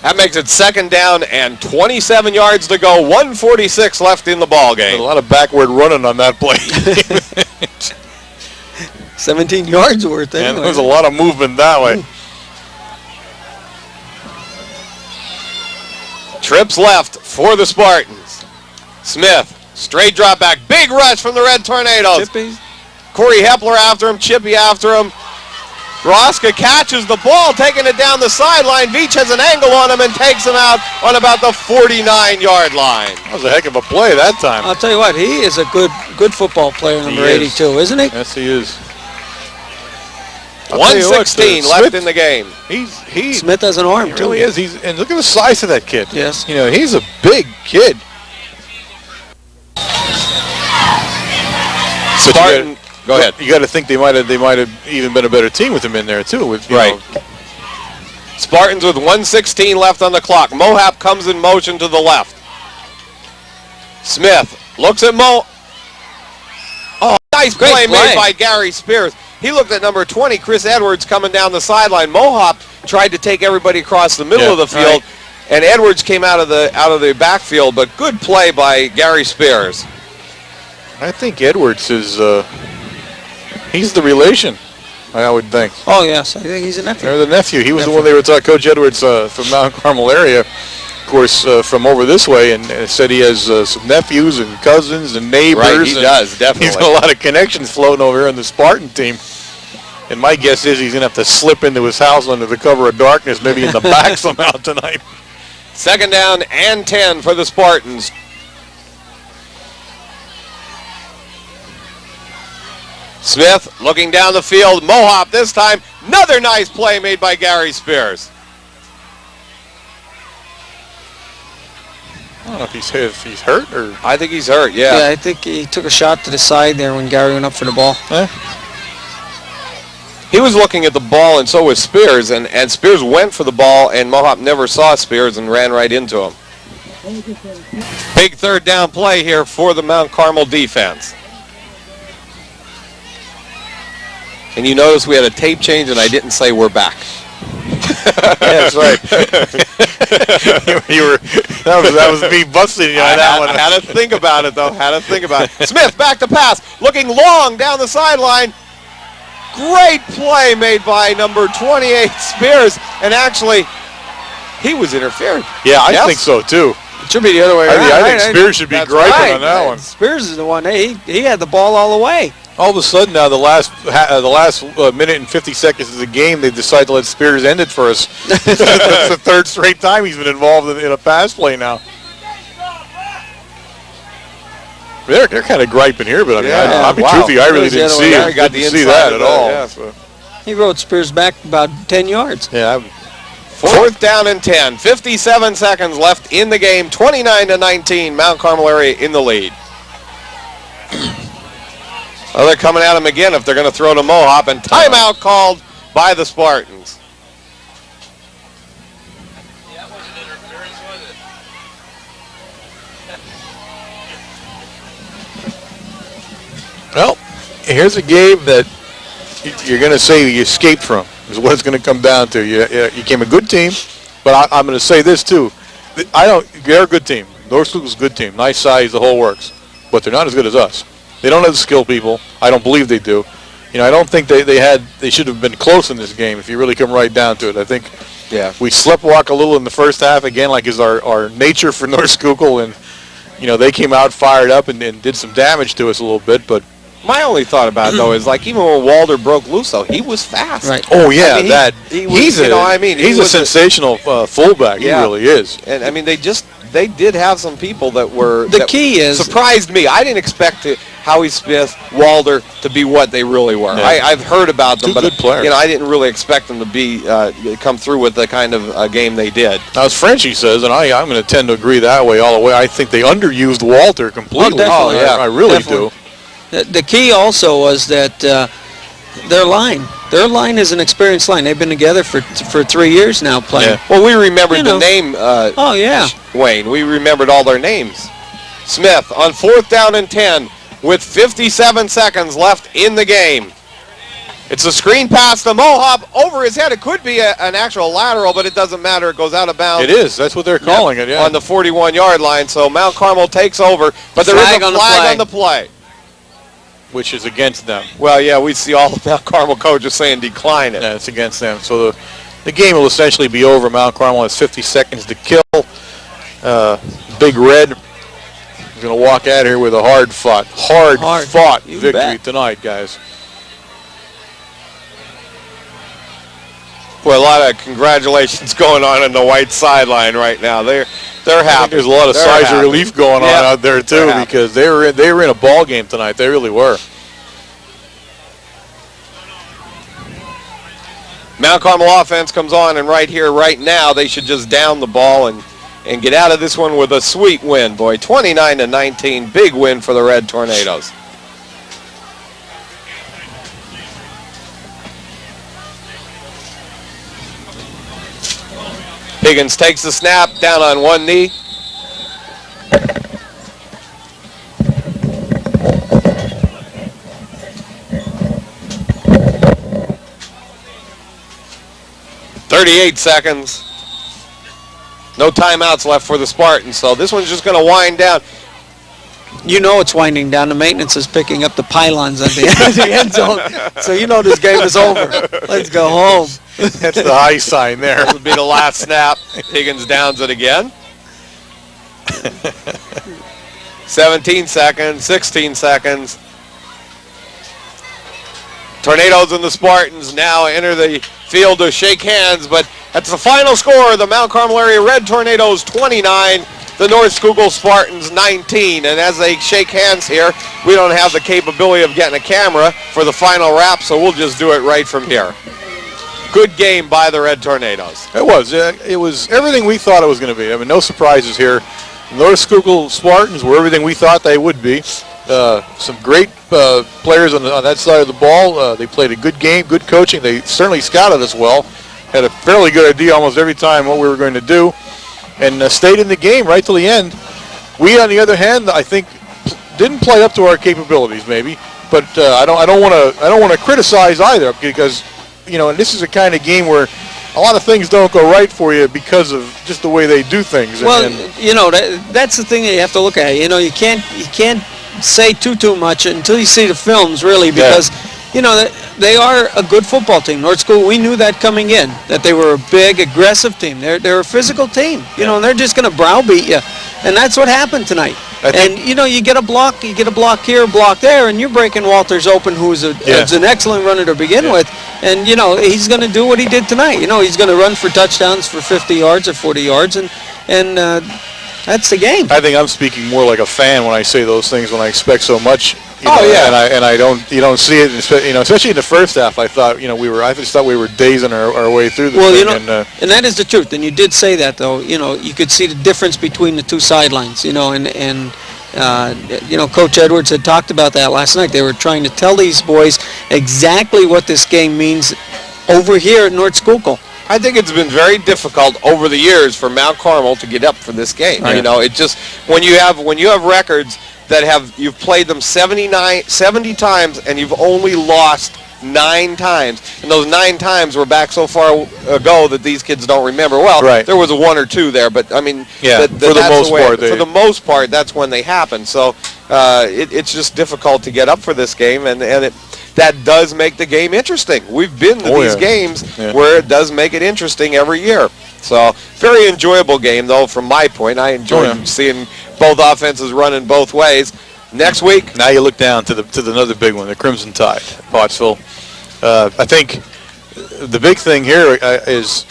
That makes it 2nd down and 27 yards to go. 1:46 left in the ball game. A lot of backward running on that play. 17 yards worth anyway. And there was a lot of movement that way. Trips left for the Spartans. Smith, straight drop back. Big rush from the Red Tornadoes. Chippy. Corey Hepler after him. Chippy after him. Roska catches the ball, taking it down the sideline. Veach has an angle on him and takes him out on about the 49-yard line. That was a heck of a play that time. I'll tell you what, he is a good football player, number 82, isn't he? Yes, he is. 1:16 left in the game. Smith has an arm, He too. really is. And look at the size of that kid. Yes. You know, he's a big kid. Spartan, go ahead. You got to think they might have even been a better team with him in there too. With you know. Spartans with 1:16 left on the clock. Mohap comes in motion to the left. Smith looks at Mo. Oh, nice play made by Gary Spears. He looked at number 20, Chris Edwards, coming down the sideline. Mohop tried to take everybody across the middle of the field, and Edwards came out of the backfield. But good play by Gary Spears. I think Edwards is he's the relation, I would think. Oh, yes. I think he's a nephew. They're the nephew. He was the one they were talking. Coach Edwards from Mount Carmel area, of course, from over this way, and said he has some nephews and cousins and neighbors. Right, he does, definitely. He's got a lot of connections floating over here on the Spartan team. And my guess is he's going to have to slip into his house under the cover of darkness, maybe in the back somehow tonight. 2nd down and 10 for the Spartans. Smith looking down the field. Mohop this time. Another nice play made by Gary Spears. I don't know if he's hurt or... I think he's hurt, yeah. Yeah, I think he took a shot to the side there when Gary went up for the ball. He was looking at the ball, and so was Spears, and Spears went for the ball, and Mohop never saw Spears and ran right into him. Big 3rd down play here for the Mount Carmel defense. And you notice we had a tape change, and I didn't say we're back. That's right. that was me busting you on that one. I had to think about it, though. Smith back to pass, looking long down the sideline. Great play made by number 28, Spears. And actually, he was interfered. Yeah, I think so, too. It should be the other way around. I think Spears should be griping on that one. Spears is the one. He had the ball all the way. All of a sudden now, the last minute and 50 seconds of the game, they decide to let Spears end it for us. That's the third straight time he's been involved in a pass play now. They're kind of griping here, but I mean, I'll be truthful, I really didn't see that at all. Yeah, so. He rode Spears back about 10 yards. Yeah. Fourth down and 10. 57 seconds left in the game. 29-19. Mount Carmel area in the lead. Well, they're coming at him again if they're going to throw to Mohop, and timeout called by the Spartans. Well, here's a game that you're going to say you escaped from, is what it's going to come down to. You became a good team, but I'm going to say this too. They're a good team. North Schuylkill's a good team. Nice size, the whole works. But they're not as good as us. They don't have the skill people. I don't believe they do. I don't think they should have been close in this game if you really come right down to it. I think we sleptwalk a little in the first half, again, like is our nature for North Schuylkill, and they came out fired up and did some damage to us a little bit, but my only thought about it, though, is like even when Walder broke loose, though, he was fast. Right. Oh, yeah, he's a sensational fullback. He really is. And, I mean, they did have some people that were... The key is... surprised me. I didn't expect Howie Smith, Walder to be what they really were. Yeah. I've heard about them, Two good players. I didn't really expect them to be come through with the kind of game they did. Now, as Frenchie says, and I'm going to tend to agree that way all the way, I think they underused Walter completely. Oh, definitely. I really do. The key also was that their line is an experienced line. They've been together for 3 years now playing. Yeah. Well, we remembered the name, Wayne. We remembered all their names. Smith on 4th down and 10 with 57 seconds left in the game. It's a screen pass to Mohop over his head. It could be an actual lateral, but it doesn't matter. It goes out of bounds. It is. That's what they're calling it, yeah. On the 41-yard line, so Mount Carmel takes over, but there is a flag on the play. Which is against them. Well, yeah, we see all the Mount Carmel coaches saying decline it. Yeah, it's against them. So the game will essentially be over. Mount Carmel has 50 seconds to kill. Big Red is going to walk out here with a hard-fought victory tonight, guys. Boy, a lot of congratulations going on the white sideline right now. They're happy. There's a lot of sighs of relief going on out there too, because they were in a ball game tonight. They really were. Mount Carmel offense comes on, and right here, right now, they should just down the ball and get out of this one with a sweet win, boy. 29-19, big win for the Red Tornadoes. Higgins takes the snap, down on one knee. .38 seconds. No timeouts left for the Spartans, so this one's just going to wind down. It's winding down. The maintenance is picking up the pylons at the end zone. So this game is over. Let's go home. That's the high sign there. That would be the last snap. Higgins downs it again. 17 seconds, 16 seconds. Tornadoes and the Spartans now enter the field to shake hands, but that's the final score. The Mount Carmel area Red Tornadoes 29, the North Schuylkill Spartans 19. And as they shake hands here, we don't have the capability of getting a camera for the final wrap, so we'll just do it right from here. Good game by the Red Tornadoes. It was. It was everything we thought it was going to be. I mean, no surprises here. The North Schuylkill Spartans were everything we thought they would be. Some great players on that side of the ball. They played a good game, good coaching. They certainly scouted us well. Had a fairly good idea almost every time what we were going to do, and stayed in the game right till the end. We, on the other hand, I think didn't play up to our capabilities maybe, but I don't want to criticize either, because and this is a kind of game where a lot of things don't go right for you because of just the way they do things. Well, that's the thing that you have to look at. You can't say too much until you see the films, really, because they are a good football team. North School, we knew that coming in, that they were a big, aggressive team. They're a physical team, and they're just going to browbeat you, and that's what happened tonight. And you get a block here, a block there, and you're breaking Walters open, who's an excellent runner to begin with, and he's going to do what he did tonight. He's going to run for touchdowns for 50 yards or 40 yards, and that's the game. I think I'm speaking more like a fan when I say those things, when I expect so much. And I don't see it, especially in the first half. I thought I just thought we were dazing our way through the thing. And that is the truth. And you did say that, though. You could see the difference between the two sidelines. And Coach Edwards had talked about that last night. They were trying to tell these boys exactly what this game means over here at North Schuylkill. I think it's been very difficult over the years for Mount Carmel to get up for this game. Right. It just when you have records that you've played them 70 times and you've only lost 9 times, and those 9 times were back so far ago that these kids don't remember. Well, there was a 1 or 2 there, but I mean, for the most part, that's when they happen. So it's just difficult to get up for this game, and that does make the game interesting. We've been to these games where it does make it interesting every year. So very enjoyable game, though, from my point. I enjoyed seeing both offenses running both ways. Next week. Now you look down to another big one, the Crimson Tide, Pottsville. I think the big thing here is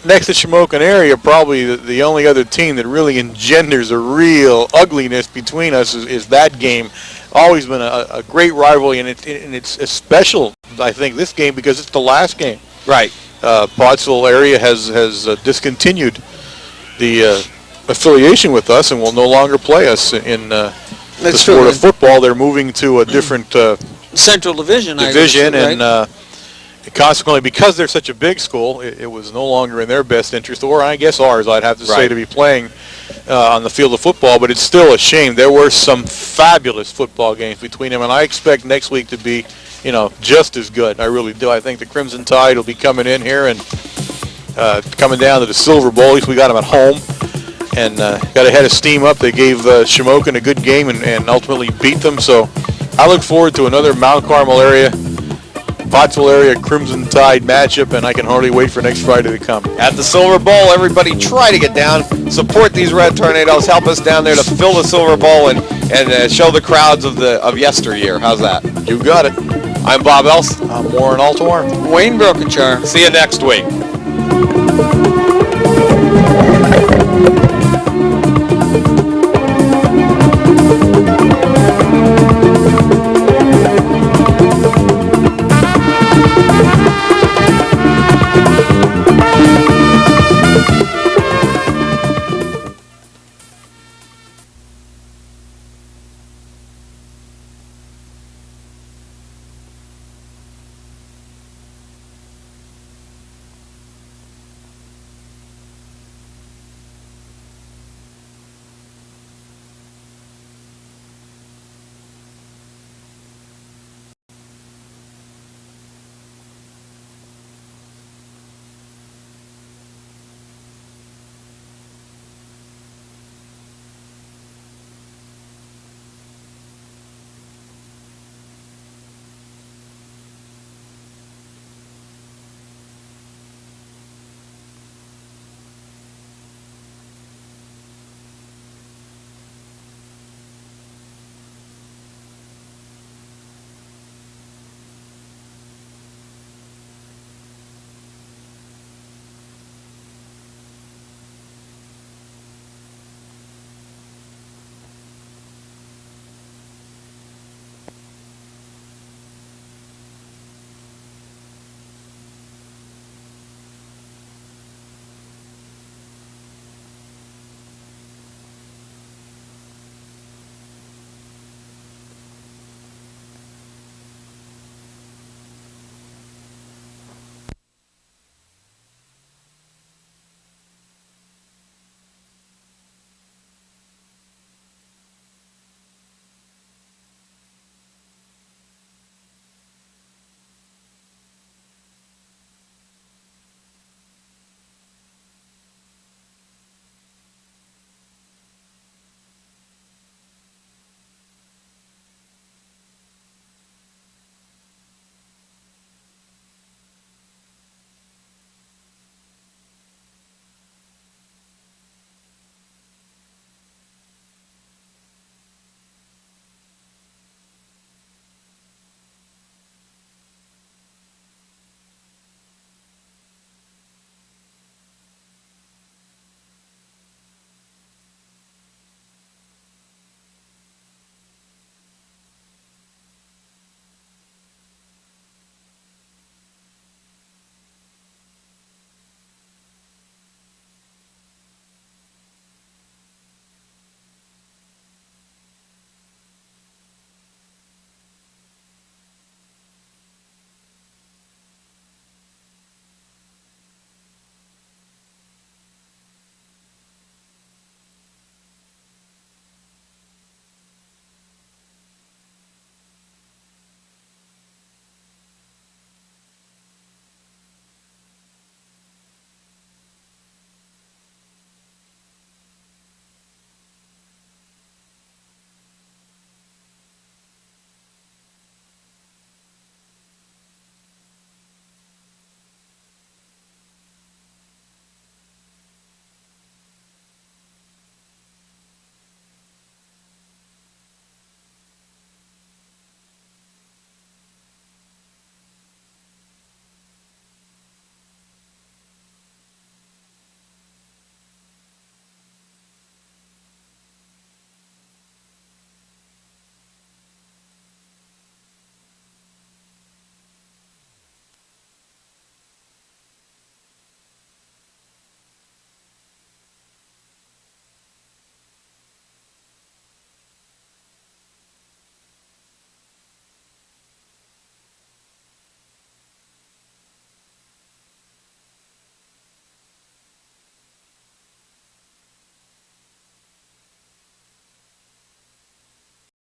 next to Shamokin area, probably the only other team that really engenders a real ugliness between us is that game. Always been a great rivalry, and it's a special, I think, this game because it's the last game. Right. Pottsville area has discontinued the affiliation with us and will no longer play us in the sport of football. They're moving to a different Central Division, and consequently, because they're such a big school, it was no longer in their best interest, or I guess ours, I'd have to say, to be playing on the field of football. But it's still a shame. There were some fabulous football games between them, and I expect next week to be, just as good. I really do. I think the Crimson Tide will be coming in here and coming down to the Silver Bowl. At least we got them at home, and got a head of steam up. They gave Shamokin a good game and ultimately beat them. So I look forward to another Mount Carmel area, Pottsville area Crimson Tide matchup, and I can hardly wait for next Friday to come. At the Silver Bowl, everybody try to get down, support these Red Tornadoes, help us down there to fill the Silver Bowl and show the crowds of yesteryear. How's that? You got it. I'm Bob Else. I'm Warren Altomar. Wayne Brokenshire. See you next week.